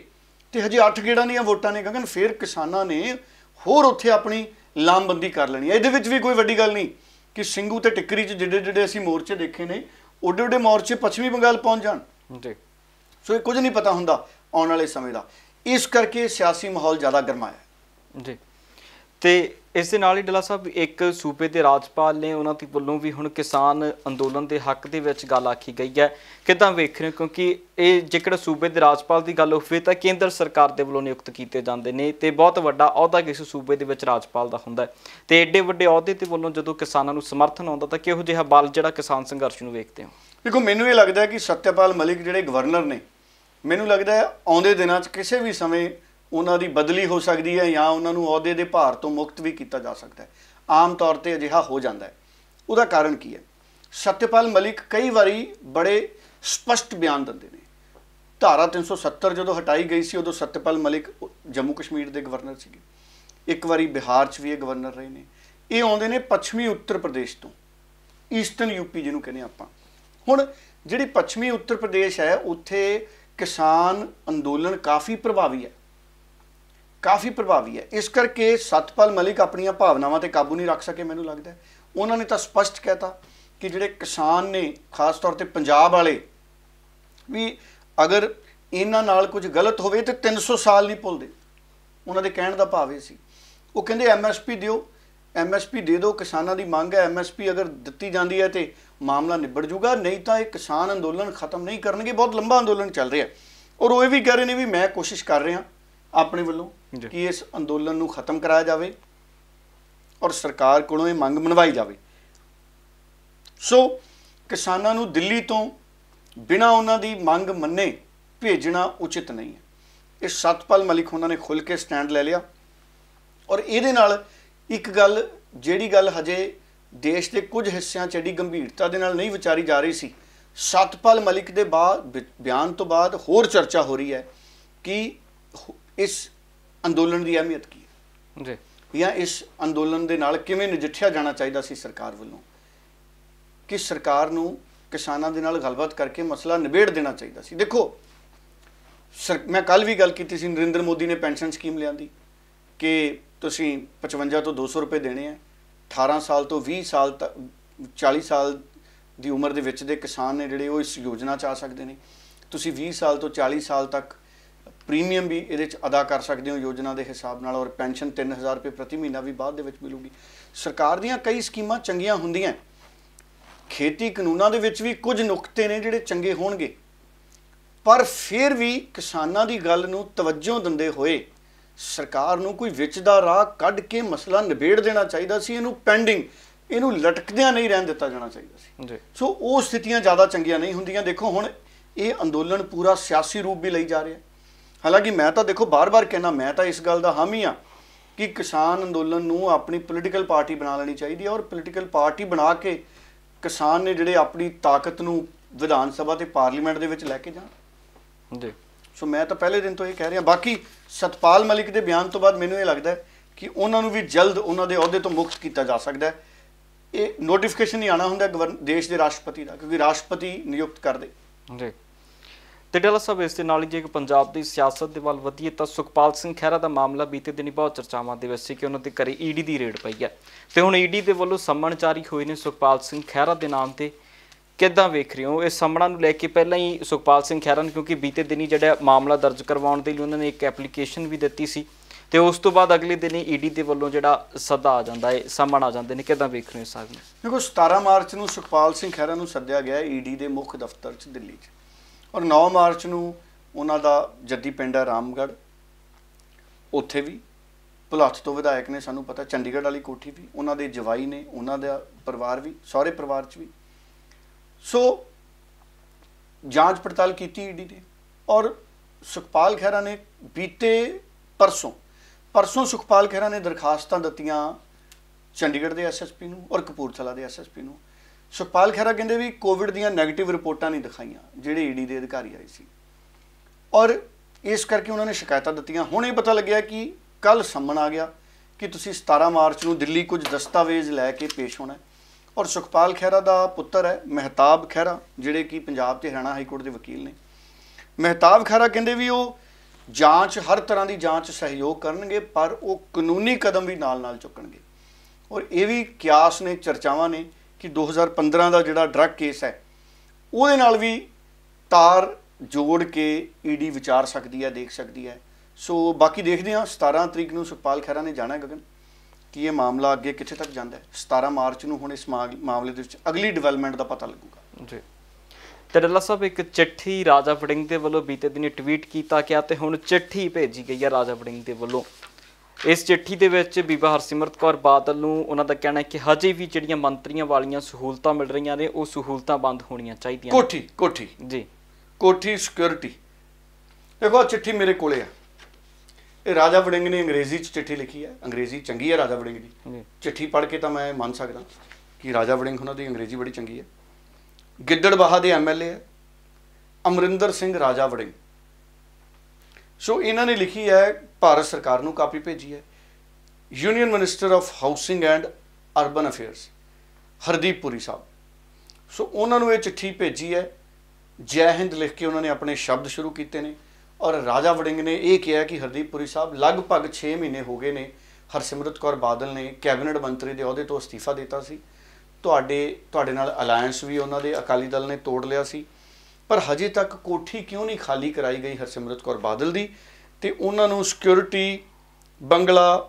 ਤੇ ਹਜੇ 8 ਗੇੜਾਂ ਦੀਆਂ ਵੋਟਾਂ ਨੇ ਗਗਨ, ਫਿਰ ਕਿਸਾਨਾਂ ਨੇ ਹੋਰ ਉੱਥੇ ਆਪਣੀ ਲਾਮਬੰਦੀ ਕਰ ਲੈਣੀ ਹੈ। ਇਹਦੇ ਵਿੱਚ ਵੀ ਕੋਈ ਵੱਡੀ ਗੱਲ ਨਹੀਂ ਕਿ ਸਿੰਘੂ ਤੇ ਟਿੱਕਰੀ 'ਚ ਜਿਹੜੇ ਅਸੀਂ ਮੋਰਚੇ ਦੇਖੇ ਨੇ, ਓਡੇ ਓਡੇ ਮੋਰਚੇ ਪੱਛਮੀ ਬੰਗਾਲ ਪਹੁੰਚ ਜਾਣ ਜੀ। ਸੋ ਇਹ ਕੁਝ ਨਹੀਂ ਪਤਾ ਹੁੰਦਾ ਆਉਣ ਵਾਲੇ ਸਮੇਂ ਦਾ, ਇਸ ਕਰਕੇ ਸਿਆਸੀ ਮਾਹੌਲ ਜ਼ਿਆਦਾ ਗਰਮਾਇਆ ਜੀ। ਤੇ ਇਸ ਦੇ ਨਾਲ ਹੀ ਡੱਲਾ ਸਾਹਿਬ, ਇੱਕ ਸੂਬੇ ਦੇ ਰਾਜਪਾਲ ਨੇ, ਉਹਨਾਂ ਦੇ ਵੱਲੋਂ ਵੀ ਹੁਣ ਕਿਸਾਨ ਅੰਦੋਲਨ ਦੇ ਹੱਕ ਦੇ ਵਿੱਚ ਗੱਲ ਆਖੀ ਗਈ ਹੈ। ਕਿੱਦਾਂ ਵੇਖ ਰਹੇ ਹੋ? ਕਿਉਂਕਿ ਇਹ ਜੇਕਰ ਸੂਬੇ ਦੇ ਰਾਜਪਾਲ ਦੀ ਗੱਲ ਹੋਵੇ ਤਾਂ ਕੇਂਦਰ ਸਰਕਾਰ ਦੇ ਵੱਲੋਂ ਨਿਯੁਕਤ ਕੀਤੇ ਜਾਂਦੇ ਨੇ ਤੇ ਬਹੁਤ ਵੱਡਾ ਅਹੁਦਾ ਕਿਸੇ ਸੂਬੇ ਦੇ ਵਿੱਚ ਰਾਜਪਾਲ ਦਾ ਹੁੰਦਾ ਹੈ, ਤੇ ਐਡੇ ਵੱਡੇ ਅਹੁਦੇ ਤੇ ਵੱਲੋਂ ਜਦੋਂ ਕਿਸਾਨਾਂ ਨੂੰ ਸਮਰਥਨ ਆਉਂਦਾ ਤਾਂ ਕਿਹੋ ਜਿਹਾ ਬਲ ਜਿਹੜਾ ਕਿਸਾਨ ਸੰਘਰਸ਼ ਨੂੰ ਵੇਖਦੇ ਹੋ? ਦੇਖੋ, ਮੈਨੂੰ ਇਹ ਲੱਗਦਾ ਹੈ ਕਿ ਸਤਿਆਪਾਲ ਮਲਿਕ ਜਿਹੜੇ ਗਵਰਨਰ ਨੇ, ਮੈਨੂੰ ਲੱਗਦਾ ਹੈ ਆਉਂਦੇ ਦਿਨਾਂ 'ਚ ਕਿਸੇ ਵੀ ਸਮੇਂ ਉਹਨਾਂ ਦੀ ਬਦਲੀ ਹੋ ਸਕਦੀ ਹੈ ਜਾਂ ਉਹਨਾਂ ਨੂੰ ਅਹੁਦੇ ਦੇ ਭਾਰ ਤੋਂ ਮੁਕਤ ਵੀ ਕੀਤਾ ਜਾ ਸਕਦਾ ਹੈ। ਆਮ ਤੌਰ ਤੇ ਅਜਿਹਾ ਹੋ ਜਾਂਦਾ ਹੈ। ਉਹਦਾ ਕਾਰਨ ਕੀ ਹੈ? ਸਤਿਆਪਾਲ ਮਲਿਕ ਕਈ ਵਾਰੀ ਬੜੇ ਸਪਸ਼ਟ ਬਿਆਨ ਦਿੰਦੇ ਨੇ। ਧਾਰਾ 370 ਜਦੋਂ ਹਟਾਈ ਗਈ ਸੀ ਉਦੋਂ ਸਤਿਆਪਾਲ ਮਲਿਕ ਜੰਮੂ ਕਸ਼ਮੀਰ ਦੇ ਗਵਰਨਰ ਸੀਗੇ, ਇੱਕ ਵਾਰੀ ਬਿਹਾਰ 'ਚ ਵੀ ਇਹ ਗਵਰਨਰ ਰਹੇ ਨੇ। ਇਹ ਆਉਂਦੇ ਨੇ ਪੱਛਮੀ ਉੱਤਰ ਪ੍ਰਦੇਸ਼ ਤੋਂ, ਈਸਟਰਨ UP ਜਿਹਨੂੰ ਕਹਿੰਦੇ ਆਪਾਂ। ਹੁਣ ਜਿਹੜੀ ਪੱਛਮੀ ਉੱਤਰ ਪ੍ਰਦੇਸ਼ ਹੈ, ਉੱਥੇ ਕਿਸਾਨ ਅੰਦੋਲਨ ਕਾਫੀ ਪ੍ਰਭਾਵੀ ਹੈ, ਕਾਫੀ ਪ੍ਰਭਾਵੀ ਹੈ। ਇਸ ਕਰਕੇ ਸਤਪਾਲ ਮਲਿਕ ਆਪਣੀਆਂ ਭਾਵਨਾਵਾਂ ਤੇ ਕਾਬੂ ਨਹੀਂ ਰੱਖ ਸਕੇ। ਮੈਨੂੰ ਲੱਗਦਾ ਉਹਨਾਂ ਨੇ ਤਾਂ ਸਪਸ਼ਟ ਕਹਿਤਾ ਕਿ ਜਿਹੜੇ ਕਿਸਾਨ ਨੇ, ਖਾਸ ਤੌਰ ਤੇ ਪੰਜਾਬ ਵਾਲੇ ਵੀ, ਅਗਰ ਇਹਨਾਂ ਨਾਲ ਕੁਝ ਗਲਤ ਹੋਵੇ ਤੇ 300 ਸਾਲ ਨਹੀਂ ਭੁੱਲਦੇ। ਉਹਨਾਂ ਦੇ ਕਹਿਣ ਦਾ ਭਾਵ ਇਹ ਸੀ, ਉਹ ਕਹਿੰਦੇ MSP ਦਿਓ, MSP ਦੇ ਦਿਓ, ਕਿਸਾਨਾਂ ਦੀ ਮੰਗ ਹੈ, MSP ਅਗਰ ਦਿੱਤੀ ਜਾਂਦੀ ਹੈ ਤੇ ਮਾਮਲਾ ਨਿਬੜ ਜੂਗਾ, ਨਹੀਂ ਤਾਂ ਇਹ ਕਿਸਾਨ ਅੰਦੋਲਨ ਖਤਮ ਨਹੀਂ ਕਰਨਗੇ। ਬਹੁਤ ਲੰਬਾ ਅੰਦੋਲਨ ਚੱਲ ਰਿਹਾ ਔਰ ਉਹ ਇਹ ਵੀ ਕਹਿ ਰਹੇ ਨੇ ਵੀ ਮੈਂ ਕੋਸ਼ਿਸ਼ ਕਰ ਰਿਹਾ ਆਪਣੇ ਵੱਲੋਂ ਕਿ ਇਸ ਅੰਦੋਲਨ ਨੂੰ ਖਤਮ ਕਰਾਇਆ ਜਾਵੇ ਔਰ ਸਰਕਾਰ ਕੋਲੋਂ ਇਹ ਮੰਗ ਮਨਵਾਈ ਜਾਵੇ। ਸੋ ਕਿਸਾਨਾਂ ਨੂੰ ਦਿੱਲੀ ਤੋਂ ਬਿਨਾਂ ਉਹਨਾਂ ਦੀ ਮੰਗ ਮੰਨੇ ਭੇਜਣਾ ਉਚਿਤ ਨਹੀਂ ਹੈ। ਇਹ ਸਤਪਾਲ ਮਲਿਕ ਉਹਨਾਂ ਨੇ ਖੁੱਲ੍ਹ ਕੇ ਸਟੈਂਡ ਲੈ ਲਿਆ। ਔਰ ਇਹਦੇ ਨਾਲ ਇੱਕ ਗੱਲ, ਜਿਹੜੀ ਗੱਲ ਹਜੇ ਦੇਸ਼ ਦੇ ਕੁਝ ਹਿੱਸਿਆਂ 'ਚ ਐਡੀ ਗੰਭੀਰਤਾ ਦੇ ਨਾਲ ਨਹੀਂ ਵਿਚਾਰੀ ਜਾ ਰਹੀ ਸੀ, ਸਤਪਾਲ ਮਲਿਕ ਦੇ ਬਿਆਨ ਤੋਂ ਬਾਅਦ ਹੋਰ ਚਰਚਾ ਹੋ ਰਹੀ ਹੈ ਕਿ ਇਸ ਅੰਦੋਲਨ ਦੀ ਅਹਿਮੀਅਤ ਕੀ ਹੈ ਜੀ, ਜਾਂ ਇਸ ਅੰਦੋਲਨ ਦੇ ਨਾਲ ਕਿਵੇਂ ਨਜਿੱਠਿਆ ਜਾਣਾ ਚਾਹੀਦਾ ਸੀ ਸਰਕਾਰ ਵੱਲੋਂ, ਕਿ ਸਰਕਾਰ ਨੂੰ ਕਿਸਾਨਾਂ ਦੇ ਨਾਲ ਗੱਲਬਾਤ ਕਰਕੇ ਮਸਲਾ ਨਿਬੇੜ ਦੇਣਾ ਚਾਹੀਦਾ ਸੀ। ਦੇਖੋ, ਮੈਂ ਕੱਲ ਵੀ ਗੱਲ ਕੀਤੀ ਸੀ, ਨਰਿੰਦਰ ਮੋਦੀ ਨੇ ਪੈਨਸ਼ਨ ਸਕੀਮ ਲਿਆਂਦੀ ਕਿ ਤੁਸੀਂ 55 ਤੋਂ 200 ਰੁਪਏ ਦੇਣੇ ਆ। 18 ਸਾਲ ਤੋਂ 20 ਸਾਲ ਤੱਕ, 40 ਸਾਲ ਦੀ ਉਮਰ ਦੇ ਵਿੱਚ ਦੇ ਕਿਸਾਨ ਨੇ ਜਿਹੜੇ, ਉਹ ਇਸ ਯੋਜਨਾ 'ਚ ਆ ਸਕਦੇ ਨੇ। ਤੁਸੀਂ 20 ਸਾਲ ਤੋਂ 40 ਸਾਲ ਤੱਕ ਪ੍ਰੀਮੀਅਮ ਵੀ ਇਹਦੇ 'ਚ ਅਦਾ ਕਰ ਸਕਦੇ ਹੋ ਯੋਜਨਾ ਦੇ ਹਿਸਾਬ ਨਾਲ, ਔਰ ਪੈਨਸ਼ਨ 3000 ਰੁਪਏ ਪ੍ਰਤੀ ਮਹੀਨਾ ਵੀ ਬਾਅਦ ਦੇ ਵਿੱਚ ਮਿਲੂਗੀ। ਸਰਕਾਰ ਦੀਆਂ ਕਈ ਸਕੀਮਾਂ ਚੰਗੀਆਂ ਹੁੰਦੀਆਂ। ਖੇਤੀ ਕਾਨੂੰਨਾਂ ਦੇ ਵਿੱਚ ਵੀ ਕੁਝ ਨੁਕਤੇ ਨੇ ਜਿਹੜੇ ਚੰਗੇ ਹੋਣਗੇ, ਪਰ ਫਿਰ ਵੀ ਕਿਸਾਨਾਂ ਦੀ ਗੱਲ ਨੂੰ ਤਵੱਜੋ ਦਿੰਦੇ ਹੋਏ ਸਰਕਾਰ ਨੂੰ ਕੋਈ ਵਿੱਚ ਦਾ ਰਾਹ ਕੱਢ ਕੇ ਮਸਲਾ ਨਿਬੇੜ ਦੇਣਾ ਚਾਹੀਦਾ ਸੀ। ਇਹਨੂੰ ਪੈਂਡਿੰਗ, ਇਹਨੂੰ ਲਟਕਦਿਆਂ ਨਹੀਂ ਰਹਿਣ ਦਿੱਤਾ ਜਾਣਾ ਚਾਹੀਦਾ ਸੀ। ਸੋ ਉਹ ਸਥਿਤੀਆਂ ਜ਼ਿਆਦਾ ਚੰਗੀਆਂ ਨਹੀਂ ਹੁੰਦੀਆਂ। ਦੇਖੋ, ਹੁਣ ਇਹ ਅੰਦੋਲਨ ਪੂਰਾ ਸਿਆਸੀ ਰੂਪ ਵੀ ਲਈ ਜਾ ਰਿਹਾ। ਹਾਲਾਂਕਿ ਮੈਂ ਤਾਂ ਦੇਖੋ ਬਾਰ-ਬਾਰ ਕਹਿਣਾ, ਮੈਂ ਤਾਂ ਇਸ ਗੱਲ ਦਾ ਹਾਮੀ ਹਾਂ ਕਿ ਕਿਸਾਨ ਅੰਦੋਲਨ ਨੂੰ ਆਪਣੀ ਪੋਲੀਟੀਕਲ ਪਾਰਟੀ ਬਣਾ ਲੈਣੀ ਚਾਹੀਦੀ ਹੈ, ਔਰ ਪੋਲੀਟੀਕਲ ਪਾਰਟੀ ਬਣਾ ਕੇ ਕਿਸਾਨ ਨੇ ਜਿਹੜੇ ਆਪਣੀ ਤਾਕਤ ਨੂੰ ਵਿਧਾਨ ਸਭਾ ਤੇ ਪਾਰਲੀਮੈਂਟ ਦੇ ਵਿੱਚ ਲੈ ਕੇ ਜਾਣ ਜੀ। ਸੋ ਮੈਂ ਤਾਂ ਪਹਿਲੇ ਦਿਨ ਤੋਂ ਇਹ ਕਹਿ ਰਿਹਾ। ਬਾਕੀ ਸਤਪਾਲ ਮਲਿਕ ਦੇ ਬਿਆਨ ਤੋਂ ਬਾਅਦ ਮੈਨੂੰ ਇਹ ਲੱਗਦਾ ਹੈ ਕਿ ਉਹਨਾਂ ਨੂੰ ਵੀ ਜਲਦ ਉਹਨਾਂ ਦੇ ਅਹੁਦੇ ਤੋਂ ਮੁਕਤ ਕੀਤਾ ਜਾ ਸਕਦਾ ਹੈ। ਇਹ ਨੋਟੀਫਿਕੇਸ਼ਨ ਨਹੀਂ ਆਉਣਾ ਹੁੰਦਾ ਦੇਸ਼ ਦੇ ਰਾਸ਼ਟਰਪਤੀ ਦਾ, ਕਿਉਂਕਿ ਰਾਸ਼ਟਰਪਤੀ ਨਿਯੁਕਤ ਕਰਦੇ ਜੀ। ਤੇ ਡਾਲਾ ਸਾਹਿਬ ਇਸ ਦੇ ਨਾਲ ਹੀ ਜੇ ਪੰਜਾਬ ਦੀ ਸਿਆਸਤ ਦੇ ਵੱਲ ਵਧੀਏ ਤਾਂ ਸੁਖਪਾਲ ਸਿੰਘ ਖਹਿਰਾ ਦਾ ਮਾਮਲਾ ਬੀਤੇ ਦਿਨੀ ਬਹੁਤ ਚਰਚਾਵਾਂ ਦੇ ਵਿੱਚ ਸੀ ਕਿ ਉਹਨਾਂ ਦੇ ਘਰੇ ਈਡੀ ਦੀ ਰੇਡ ਪਈ ਹੈ ਤੇ ਹੁਣ ਈਡੀ ਦੇ ਵੱਲੋਂ ਸੰਮਣ ਜਾਰੀ ਹੋਏ ਨੇ ਸੁਖਪਾਲ ਸਿੰਘ ਖਹਿਰਾ ਦੇ ਨਾਮ ਤੇ। ਕਿੱਦਾਂ ਵੇਖ ਰਹੇ ਹੋ ਇਸ ਸੰਮਣਾਂ ਨੂੰ ਲੈ ਕੇ? ਪਹਿਲਾਂ ਹੀ ਸੁਖਪਾਲ ਸਿੰਘ ਖਹਿਰਾ ਨੂੰ ਕਿਉਂਕਿ ਬੀਤੇ ਦਿਨੀ ਜਿਹੜਾ ਮਾਮਲਾ ਦਰਜ ਕਰਵਾਉਣ ਦੇ ਲਈ ਉਹਨਾਂ ਨੇ ਇੱਕ ਐਪਲੀਕੇਸ਼ਨ ਵੀ ਦਿੱਤੀ ਸੀ ਤੇ ਉਸ ਤੋਂ ਬਾਅਦ ਅਗਲੇ ਦਿਨ ਹੀ ਈਡੀ ਦੇ ਵੱਲੋਂ ਜਿਹੜਾ ਸੱਦਾ ਆ ਜਾਂਦਾ ਹੈ, ਸੰਮਣ ਆ ਜਾਂਦੇ ਨੇ। ਕਿੱਦਾਂ ਵੇਖ ਰਹੇ ਹੋ ਸਾਹਿਬ ਨੂੰ? ਦੇਖੋ 17 ਮਾਰਚ ਨੂੰ ਸੁਖਪਾਲ ਸਿੰਘ ਖਹਿਰਾ ਨੂੰ ਸੱਦਿਆ ਗਿਆ ਈਡੀ ਦੇ ਮੁੱਖ ਦਫ਼ਤਰ 'ਚ ਦਿੱਲੀ 'ਚ, ਔਰ 9 ਮਾਰਚ ਨੂੰ ਉਹਨਾਂ ਦਾ ਜੱਦੀ ਪਿੰਡ ਹੈ ਰਾਮਗੜ੍ਹ, ਉੱਥੇ ਵੀ ਭੁਲੱਥ ਤੋਂ ਵਿਧਾਇਕ ਨੇ, ਸਾਨੂੰ ਪਤਾ ਚੰਡੀਗੜ੍ਹ ਵਾਲੀ ਕੋਠੀ ਵੀ, ਉਹਨਾਂ ਦੇ ਜਵਾਈ ਨੇ, ਉਹਨਾਂ ਦਾ ਪਰਿਵਾਰ ਵੀ, ਸਹੁਰੇ ਪਰਿਵਾਰ 'ਚ ਵੀ। ਸੋ ਜਾਂਚ ਪੜਤਾਲ ਕੀਤੀ ਈਡੀ ਨੇ ਔਰ ਸੁਖਪਾਲ ਖਹਿਰਾ ਨੇ ਬੀਤੇ ਪਰਸੋਂ ਸੁਖਪਾਲ ਖਹਿਰਾ ਨੇ ਦਰਖਾਸਤਾਂ ਦਿੱਤੀਆਂ ਚੰਡੀਗੜ੍ਹ ਦੇ ਐਸਐਸਪੀ ਨੂੰ ਔਰ ਕਪੂਰਥਲਾ ਦੇ ਐਸਐਸਪੀ ਨੂੰ। ਸੁਖਪਾਲ ਖਹਿਰਾ ਕਹਿੰਦੇ ਵੀ ਕੋਵਿਡ ਦੀਆਂ ਨੈਗੇਟਿਵ ਰਿਪੋਰਟਾਂ ਨਹੀਂ ਦਿਖਾਈਆਂ ਜਿਹੜੇ ਈਡੀ ਦੇ ਅਧਿਕਾਰੀ ਆਏ ਸੀ, ਔਰ ਇਸ ਕਰਕੇ ਉਹਨਾਂ ਨੇ ਸ਼ਿਕਾਇਤਾਂ ਦਿੱਤੀਆਂ। ਹੁਣ ਇਹ ਪਤਾ ਲੱਗਿਆ ਕਿ ਕੱਲ ਸੰਮਣ ਆ ਗਿਆ ਕਿ ਤੁਸੀਂ 17 ਮਾਰਚ ਨੂੰ ਦਿੱਲੀ ਕੁਝ ਦਸਤਾਵੇਜ਼ ਲੈ ਕੇ ਪੇਸ਼ ਹੋਣਾ। ਔਰ ਸੁਖਪਾਲ ਖਹਿਰਾ ਦਾ ਪੁੱਤਰ ਹੈ ਮਹਿਤਾਬ ਖਹਿਰਾ, ਜਿਹੜੇ ਕਿ ਪੰਜਾਬ ਤੇ ਹਰਿਆਣਾ ਹਾਈ ਕੋਰਟ ਦੇ ਵਕੀਲ ਨੇ। ਮਹਿਤਾਬ ਖਹਿਰਾ ਕਹਿੰਦੇ ਵੀ ਉਹ ਜਾਂਚ, ਹਰ ਤਰ੍ਹਾਂ ਦੀ ਜਾਂਚ ਸਹਿਯੋਗ ਕਰਨਗੇ, ਪਰ ਉਹ ਕਾਨੂੰਨੀ ਕਦਮ ਵੀ ਨਾਲ ਚੁੱਕਣਗੇ। ਔਰ ਇਹ ਵੀ ਕਿਆਸ ਨੇ, ਚਰਚਾਵਾਂ ਨੇ ਕਿ 2015 ਦਾ ਜਿਹੜਾ ਡਰੱਗ ਕੇਸ ਹੈ ਉਹਦੇ ਨਾਲ ਵੀ ਤਾਰ ਜੋੜ ਕੇ ਈਡੀ ਵਿਚਾਰ ਸਕਦੀ ਹੈ, ਦੇਖ ਸਕਦੀ ਹੈ। ਸੋ ਬਾਕੀ ਦੇਖਦੇ ਹਾਂ 17 ਤਰੀਕ ਨੂੰ ਸੁਖਪਾਲ ਖਹਿਰਾ ਨੇ ਜਾਣਾ ਗਗਨ ਕਿ ਇਹ ਮਾਮਲਾ ਅੱਗੇ ਕਿੱਥੇ ਤੱਕ ਜਾਂਦਾ ਹੈ। 17 ਮਾਰਚ ਨੂੰ ਹੁਣ ਇਸ ਮਾਮਲੇ ਦੇ ਵਿੱਚ ਅਗਲੀ ਡਿਵੈਲਪਮੈਂਟ ਦਾ ਪਤਾ ਲੱਗੂਗਾ ਜੀ। ਤੇ ਡੱਲਾ ਸਾਹਿਬ ਇੱਕ ਚਿੱਠੀ ਰਾਜਾ ਵੜਿੰਗ ਦੇ ਵੱਲੋਂ ਬੀਤੇ ਦਿਨੀ ਟਵੀਟ ਕੀਤਾ ਗਿਆ ਤੇ ਹੁਣ ਚਿੱਠੀ ਭੇਜੀ ਗਈ ਹੈ ਰਾਜਾ ਵੜਿੰਗ ਦੇ ਵੱਲੋਂ। ਇਸ ਚਿੱਠੀ ਦੇ ਵਿੱਚ ਬੀਬਾ ਹਰਸਿਮਰਤ ਕੌਰ ਬਾਦਲ ਨੂੰ ਉਹਨਾਂ ਦਾ ਕਹਿਣਾ ਹੈ ਕਿ ਹਜੇ ਵੀ ਜਿਹੜੀਆਂ ਮੰਤਰੀਆਂ ਵਾਲੀਆਂ ਸਹੂਲਤਾਂ ਮਿਲ ਰਹੀਆਂ ਨੇ ਉਹ ਸਹੂਲਤਾਂ ਬੰਦ ਹੋਣੀਆਂ ਚਾਹੀਦੀਆਂ। ਕੋਠੀ ਸਿਕਿਉਰਿਟੀ। ਦੇਖੋ ਚਿੱਠੀ ਮੇਰੇ ਕੋਲੇ ਆ, ਇਹ ਰਾਜਾ ਵੜਿੰਗ ਨੇ ਅੰਗਰੇਜ਼ੀ 'ਚ ਚਿੱਠੀ ਲਿਖੀ ਹੈ। ਅੰਗਰੇਜ਼ੀ ਚੰਗੀ ਹੈ ਰਾਜਾ ਵੜਿੰਗ ਦੀ, ਚਿੱਠੀ ਪੜ੍ਹ ਕੇ ਤਾਂ ਮੈਂ ਮੰਨ ਸਕਦਾ ਕਿ ਰਾਜਾ ਵੜਿੰਗ ਉਹਨਾਂ ਦੀ ਅੰਗਰੇਜ਼ੀ ਬੜੀ ਚੰਗੀ ਹੈ। ਗਿੱਦੜਬਾਹਾ ਦੇ ਐਮਐਲਏ ਹੈ ਅਮਰਿੰਦਰ ਸਿੰਘ ਰਾਜਾ ਵੜਿੰਗ। ਸੋ ਇਹਨਾਂ ਨੇ ਲਿਖੀ ਹੈ, ਭਾਰਤ ਸਰਕਾਰ ਨੂੰ ਕਾਪੀ ਭੇਜੀ ਹੈ। Union minister of housing and urban affairs Hardeep Puri sahib, so ਉਹਨਾਂ ਨੂੰ ਇਹ ਚਿੱਠੀ ਭੇਜੀ ਹੈ। ਜੈ ਹਿੰਦ ਲਿਖ ਕੇ ਉਹਨਾਂ ਨੇ ਆਪਣੇ ਸ਼ਬਦ ਸ਼ੁਰੂ ਕੀਤੇ ਨੇ ਔਰ ਰਾਜਾ ਵੜਿੰਗ ਨੇ ਇਹ ਕਿਹਾ ਕਿ ਹਰਦੀਪ ਪੁਰੀ ਸਾਹਿਬ ਲਗਭਗ 6 ਮਹੀਨੇ ਹੋ ਗਏ ਨੇ, ਹਰਸਿਮਰਤ ਕੌਰ ਬਾਦਲ ਨੇ ਕੈਬਨਿਟ ਮੰਤਰੀ ਦੇ ਅਹੁਦੇ ਤੋਂ ਅਸਤੀਫਾ ਦਿੱਤਾ ਸੀ, ਤੁਹਾਡੇ ਨਾਲ ਅਲਾਇੰਸ ਵੀ ਉਹਨਾਂ ਦੇ ਅਕਾਲੀ ਦਲ ਨੇ ਤੋੜ ਲਿਆ ਸੀ, ਪਰ ਹਜੇ ਤੱਕ ਕੋਠੀ ਕਿਉਂ ਨਹੀਂ ਖਾਲੀ ਕਰਾਈ ਗਈ ਹਰਸਿਮਰਤ ਕੌਰ ਬਾਦਲ ਦੀ, ਤੇ ਉਹਨਾਂ ਨੂੰ ਸਿਕਿਉਰਿਟੀ, ਬੰਗਲਾ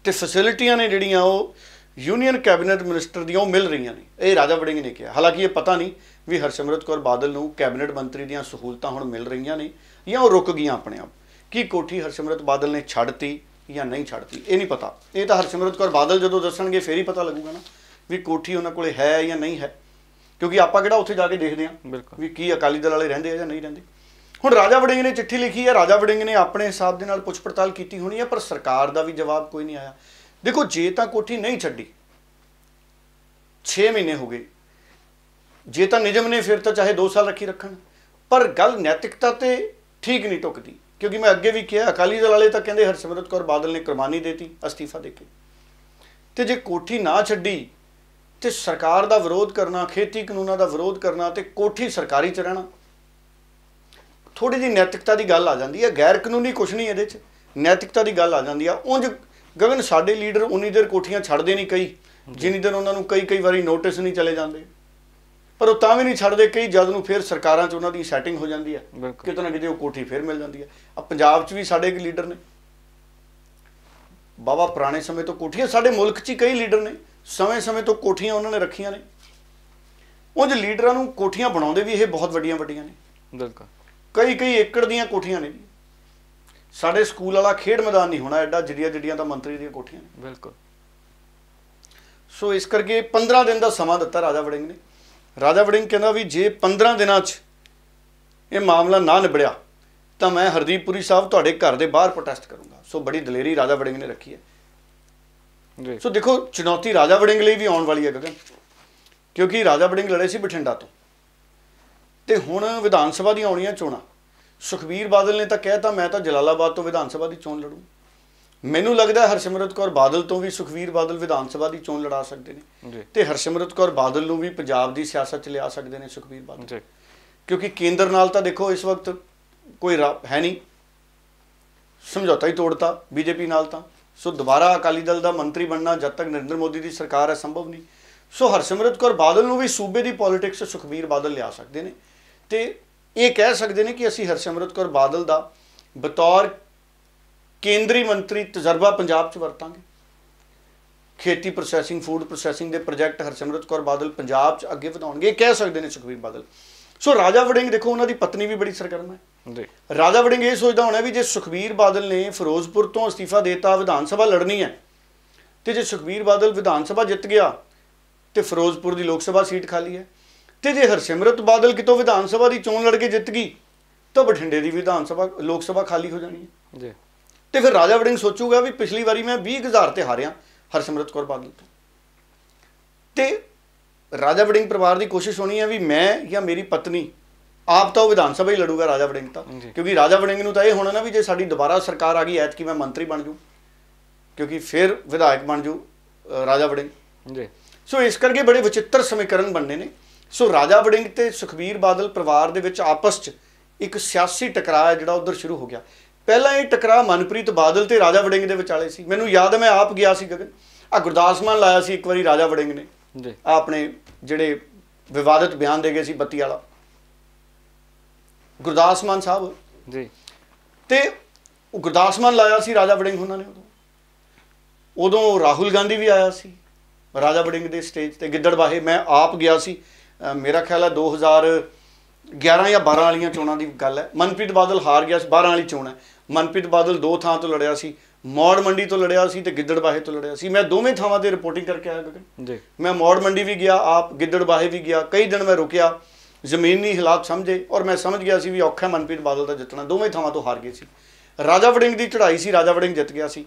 ਤੇ ਫੈਸਿਲਿਟੀਆਂ ਨੇ ਜਿਹੜੀਆਂ ਉਹ ਯੂਨੀਅਨ ਕੈਬਨਿਟ ਮਿਨਿਸਟਰ ਦੀਆਂ ਉਹ ਮਿਲ ਰਹੀਆਂ ਨੇ। ਇਹ ਰਾਜਾ ਵੜਿੰਗ ਨੇ ਕਿਹਾ। ਹਾਲਾਂਕਿ ਇਹ ਪਤਾ ਨਹੀਂ ਵੀ ਹਰਸਿਮਰਤ ਕੌਰ ਬਾਦਲ ਨੂੰ ਕੈਬਨਿਟ ਮੰਤਰੀ ਦੀਆਂ ਸਹੂਲਤਾਂ ਹੁਣ ਮਿਲ ਰਹੀਆਂ ਨੇ ਜਾਂ ਉਹ ਰੁਕ ਗਈਆਂ ਆਪਣੇ ਆਪ। ਕੀ ਕੋਠੀ ਹਰਸਿਮਰਤ ਬਾਦਲ ਨੇ ਛੱਡਤੀ ਜਾਂ ਨਹੀਂ ਛੱਡਤੀ ਇਹ ਨਹੀਂ ਪਤਾ। ਇਹ ਤਾਂ ਹਰਸਿਮਰਤ ਕੌਰ ਬਾਦਲ ਜਦੋਂ ਦੱਸਣਗੇ ਫੇਰ ਹੀ ਪਤਾ ਲੱਗੂਗਾ ਨਾ ਵੀ ਕੋਠੀ ਉਹਨਾਂ ਕੋਲੇ ਹੈ ਜਾਂ ਨਹੀਂ ਹੈ, ਕਿਉਂਕਿ ਆਪਾਂ ਕਿਹੜਾ ਉੱਥੇ ਜਾ ਕੇ ਦੇਖਦੇ ਹਾਂ ਵੀ ਕੀ ਅਕਾਲੀ ਦਲ ਵਾਲੇ ਰਹਿੰਦੇ ਆ ਜਾਂ ਨਹੀਂ ਰਹਿੰਦੇ। ਹੁਣ ਰਾਜਾ ਵੜਿੰਗ ਨੇ ਚਿੱਠੀ ਲਿਖੀ ਹੈ, ਰਾਜਾ ਵੜਿੰਗ ਨੇ ਆਪਣੇ ਹਿਸਾਬ ਦੇ ਨਾਲ ਪੁੱਛ ਪੜਤਾਲ ਕੀਤੀ ਹੋਣੀ ਹੈ, ਪਰ ਸਰਕਾਰ ਦਾ ਵੀ ਜਵਾਬ ਕੋਈ ਨਹੀਂ ਆਇਆ। ਦੇਖੋ ਜੇ ਤਾਂ ਕੋਠੀ ਨਹੀਂ ਛੱਡੀ, 6 ਮਹੀਨੇ ਹੋ ਗਏ, ਜੇ ਤਾਂ ਨਿਯਮ ਨੇ ਫਿਰ ਤਾਂ ਚਾਹੇ 2 ਸਾਲ ਰੱਖਣ, ਪਰ ਗੱਲ ਨੈਤਿਕਤਾ ਤੇ ਠੀਕ ਨਹੀਂ ਟੁੱਕਦੀ। ਕਿਉਂਕਿ ਮੈਂ ਅੱਗੇ ਵੀ ਕਿਹਾ ਅਕਾਲੀ ਦਲ ਵਾਲੇ ਤਾਂ ਕਹਿੰਦੇ ਹਰਸਿਮਰਤ ਕੌਰ ਬਾਦਲ ਨੇ ਕੁਰਬਾਨੀ ਦੇਤੀ ਅਸਤੀਫਾ ਦੇ ਕੇ, ਤੇ ਜੇ ਕੋਠੀ ਨਾ ਛੱਡੀ ਤੇ ਸਰਕਾਰ ਦਾ ਵਿਰੋਧ ਕਰਨਾ, ਖੇਤੀ ਕਾਨੂੰਨਾਂ ਦਾ ਵਿਰੋਧ ਕਰਨਾ ਤੇ ਕੋਠੀ ਸਰਕਾਰੀ 'ਚ ਰਹਿਣਾ, ਥੋੜੀ ਜਿਹੀ ਨੈਤਿਕਤਾ ਦੀ ਗੱਲ ਆ ਜਾਂਦੀ ਹੈ। ਗੈਰ ਕਾਨੂੰਨੀ ਕੁਛ ਨਹੀਂ ਇਹਦੇ 'ਚ, ਨੈਤਿਕਤਾ ਦੀ ਗੱਲ ਆ ਜਾਂਦੀ ਆ। ਉਂਝ ਗਗਨ ਸਾਡੇ ਲੀਡਰ ਉਨੀ ਦੇਰ ਕੋਠੀਆਂ ਛੱਡਦੇ ਨਹੀਂ, ਕਈ ਜਿੰਨੀ ਦੇਰ ਉਹਨਾਂ ਨੂੰ ਕਈ ਵਾਰੀ ਨੋਟਿਸ ਨਹੀਂ ਚਲੇ ਜਾਂਦੇ, ਪਰ ਉਹ ਤਾਂ ਵੀ ਨਹੀਂ ਛੱਡਦੇ। ਕਈ ਜਦ ਨੂੰ ਫਿਰ ਸਰਕਾਰਾਂ 'ਚ ਉਹਨਾਂ ਦੀ ਸੈਟਿੰਗ ਹੋ ਜਾਂਦੀ ਹੈ, ਕਿਤੇ ਨਾ ਕਿਤੇ ਉਹ ਕੋਠੀ ਫਿਰ ਮਿਲ ਜਾਂਦੀ ਹੈ। ਆ ਪੰਜਾਬ 'ਚ ਵੀ ਸਾਡੇ ਇੱਕ ਲੀਡਰ ਨੇ, ਬਾਬਾ ਪੁਰਾਣੇ ਸਮੇਂ ਤੋਂ ਕੋਠੀਆਂ, ਸਾਡੇ ਮੁਲਕ 'ਚ ਹੀ ਕਈ ਲੀਡਰ ਨੇ ਸਮੇਂ ਤੋਂ ਕੋਠੀਆਂ ਉਹਨਾਂ ਨੇ ਰੱਖੀਆਂ ਨੇ। ਉਂਝ ਲੀਡਰਾਂ ਨੂੰ ਕੋਠੀਆਂ ਬਣਾਉਂਦੇ ਵੀ ਇਹ ਬਹੁਤ ਵੱਡੀਆਂ ਨੇ, ਬਿਲਕੁਲ ਕਈ ਏਕੜ ਦੀਆਂ ਕੋਠੀਆਂ ਨੇ। ਸਾਡੇ ਸਕੂਲ ਵਾਲਾ ਖੇਡ ਮੈਦਾਨ ਨਹੀਂ ਹੋਣਾ ਐਡਾ ਜਿਹੜੀਆਂ ਤਾਂ ਮੰਤਰੀ ਦੀਆਂ ਕੋਠੀਆਂ ਨੇ, ਬਿਲਕੁਲ। ਸੋ ਇਸ ਕਰਕੇ 15 ਦਿਨ ਦਾ ਸਮਾਂ ਦਿੱਤਾ ਰਾਜਾ ਵੜਿੰਗ ਨੇ। ਰਾਜਾ ਵੜਿੰਗ ਕਹਿੰਦਾ ਵੀ ਜੇ 15 ਦਿਨਾਂ 'ਚ ਇਹ ਮਾਮਲਾ ਨਾ ਨਿਬੜਿਆ ਤਾਂ ਮੈਂ ਹਰਦੀਪ ਪੁਰੀ ਸਾਹਿਬ ਤੁਹਾਡੇ ਘਰ ਦੇ ਬਾਹਰ ਪ੍ਰੋਟੈਸਟ ਕਰੂੰਗਾ। ਸੋ ਬੜੀ ਦਲੇਰੀ ਰਾਜਾ ਵੜਿੰਗ ਨੇ ਰੱਖੀ ਹੈ। ਸੋ ਦੇਖੋ ਚੁਣੌਤੀ ਰਾਜਾ ਵੜਿੰਗ ਲਈ ਵੀ ਆਉਣ ਵਾਲੀ ਹੈ ਗਗਨ, ਕਿਉਂਕਿ ਰਾਜਾ ਵੜਿੰਗ ਲੜੇ ਸੀ ਬਠਿੰਡਾ ਤੋਂ, ਤੇ ਹੁਣ ਵਿਧਾਨ ਸਭਾ ਦੀਆਂ ਆਉਣੀਆਂ ਚੋਣਾਂ। ਸੁਖਬੀਰ ਬਾਦਲ ਨੇ ਤਾਂ ਕਹਿਤਾ ਮੈਂ ਤਾਂ ਜਲਾਲਾਬਾਦ ਤੋਂ ਵਿਧਾਨ ਸਭਾ ਦੀ ਚੋਣ ਲੜੂ। ਮੈਨੂੰ ਲੱਗਦਾ ਹਰਸਿਮਰਤ ਕੌਰ ਬਾਦਲ ਤੋਂ ਵੀ ਸੁਖਬੀਰ ਬਾਦਲ ਵਿਧਾਨ ਸਭਾ ਦੀ ਚੋਣ ਲੜਾ ਸਕਦੇ ਨੇ, ਤੇ ਹਰਸਿਮਰਤ ਕੌਰ ਬਾਦਲ ਨੂੰ ਵੀ ਪੰਜਾਬ ਦੀ ਸਿਆਸਤ 'ਚ ਲਿਆ ਸਕਦੇ ਨੇ ਸੁਖਬੀਰ ਬਾਦਲ। क्योंकि केंद्र नाल तो देखो इस वक्त कोई है नहीं, समझौता ही तोड़ता बीजेपी नाल तां। सो दोबारा अकाली दल का मंत्री बनना जब तक नरेंद्र मोदी की सरकार है संभव नहीं। सो हरसिमरत कौर बादल नूं भी सूबे की पॉलिटिक्स सुखबीर बादल लिया सकते हैं तो ये कह सकते हैं कि असी हरसिमरत कौर बादल का बतौर केंद्रीय मंत्री तजर्बा पंजाब च वरतांगे। खेती प्रोसैसिंग फूड प्रोसैसिंग के प्रोजैक्ट हरसिमरत कौर बादल पंजाब च अगे वधाउणगे, कह सकते हैं सुखबीर बादल। सो राजा वड़िंग देखो उन्होंने पत्नी भी बड़ी सरगर्म है। राजा वड़िंग ये सोचता होना भी जो सुखबीर बादल ने फिरोजपुर तो अस्तीफा देता विधान सभा लड़नी है तो जो सुखबीर बादल विधान सभा जित गया तो फिरोजपुर की लोक सभा सीट खाली है, तो जो हरसिमरत बादल कितों विधान सभा की चोन लड़ के जित गई तो बठिंडे की विधान सभा लोक सभा खाली हो जानी है। तो फिर राजा वड़िंग सोचूगा भी पिछली बारी मैं 20,000 ते हारिया हरसिमरत कौर बादल तो राजा वड़िंग परिवार की कोशिश होनी है भी मैं या मेरी पत्नी आप तो विधान सभा ही लड़ूगा राजा वड़िंग तो, क्योंकि राजा वड़िंग नूं तो यह होना ना भी जो साडी दोबारा सरकार आ गई ऐतकी मैं मंत्री बन जू, क्योंकि फिर विधायक बन जू राजा वड़िंग। सो इस करके बड़े विचित्र समीकरण बनने ने। सो राजा वड़िंग ते सुखबीर बादल परिवार दे विच आपस च एक सियासी टकराव है जिहड़ा उधर शुरू हो गया। पहला ये टकराव मनप्रीत बादल ते राजा वड़िंग दे विचाले सी। मैनूं याद है मैं आप गया सी गगन आ गुरदास मान लाया सी एक बारी राजा वड़िंग ने अपने जिहड़े विवादित बयान दे गए सी बत्ती वाला गुरदास मान साहब जी ते गुरदास मान लाया सी राजा वड़िंग उन्होंने उदों राहुल गांधी भी आया सी राजा वड़िंग के स्टेज ते गिद्दड़बाहे मैं आप गया सी। मेरा ख्याल है 2011 या 12 वाली चोणां की गल है। मनप्रीत बादल हार गया 12 वाली चोण है। मनप्रीत बादल 2 थां तो लड़िया सी, मौड़ मंडी तो लड़िया सी ते गिद्दड़बाहे तो लड़िया सी। मैं दोवें थावां ते रिपोर्टिंग करके आया गगन। मैं मौड़ मंडी भी गया, आप गिद्दड़बाहे भी गया, कई दिन मैं रुकिया, जमीनी हालात समझे और मैं समझ गया सी भी औखा मनप्रीत बादल का जितना। दोवें थावां तो हार गए सी। राजा वड़िंग की चढ़ाई सी, राजा वड़िंग जित गया सी।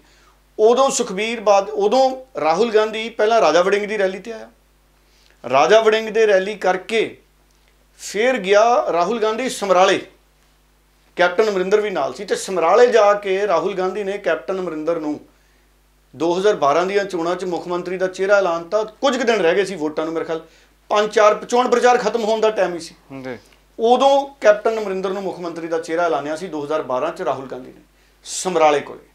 उदों सुखबीर बादल उदों राहुल गांधी पहला राजा वड़िंग की रैली ते आया, राजा वड़िंग दे रैली करके फिर गया राहुल गांधी समराले, कैप्टन अमरिंदर भी नाल सी ते समराले जाके राहुल गांधी ने कैप्टन अमरिंदर नूं 2012 ਦੀਆਂ ਚੋਣਾਂ 'ਚ मुख मंत्री का चेहरा ऐलानता। कुछ दिन रह गए सी वोटां नूं, मेरे ख्याल 5-4 चोण प्रचार खत्म होने का टाइम ही सी। उदों कैप्टन अमरिंदर नूं मुख मंत्री का चेहरा ऐलानिया सी 2012 च राहुल गांधी ने समराले कोले,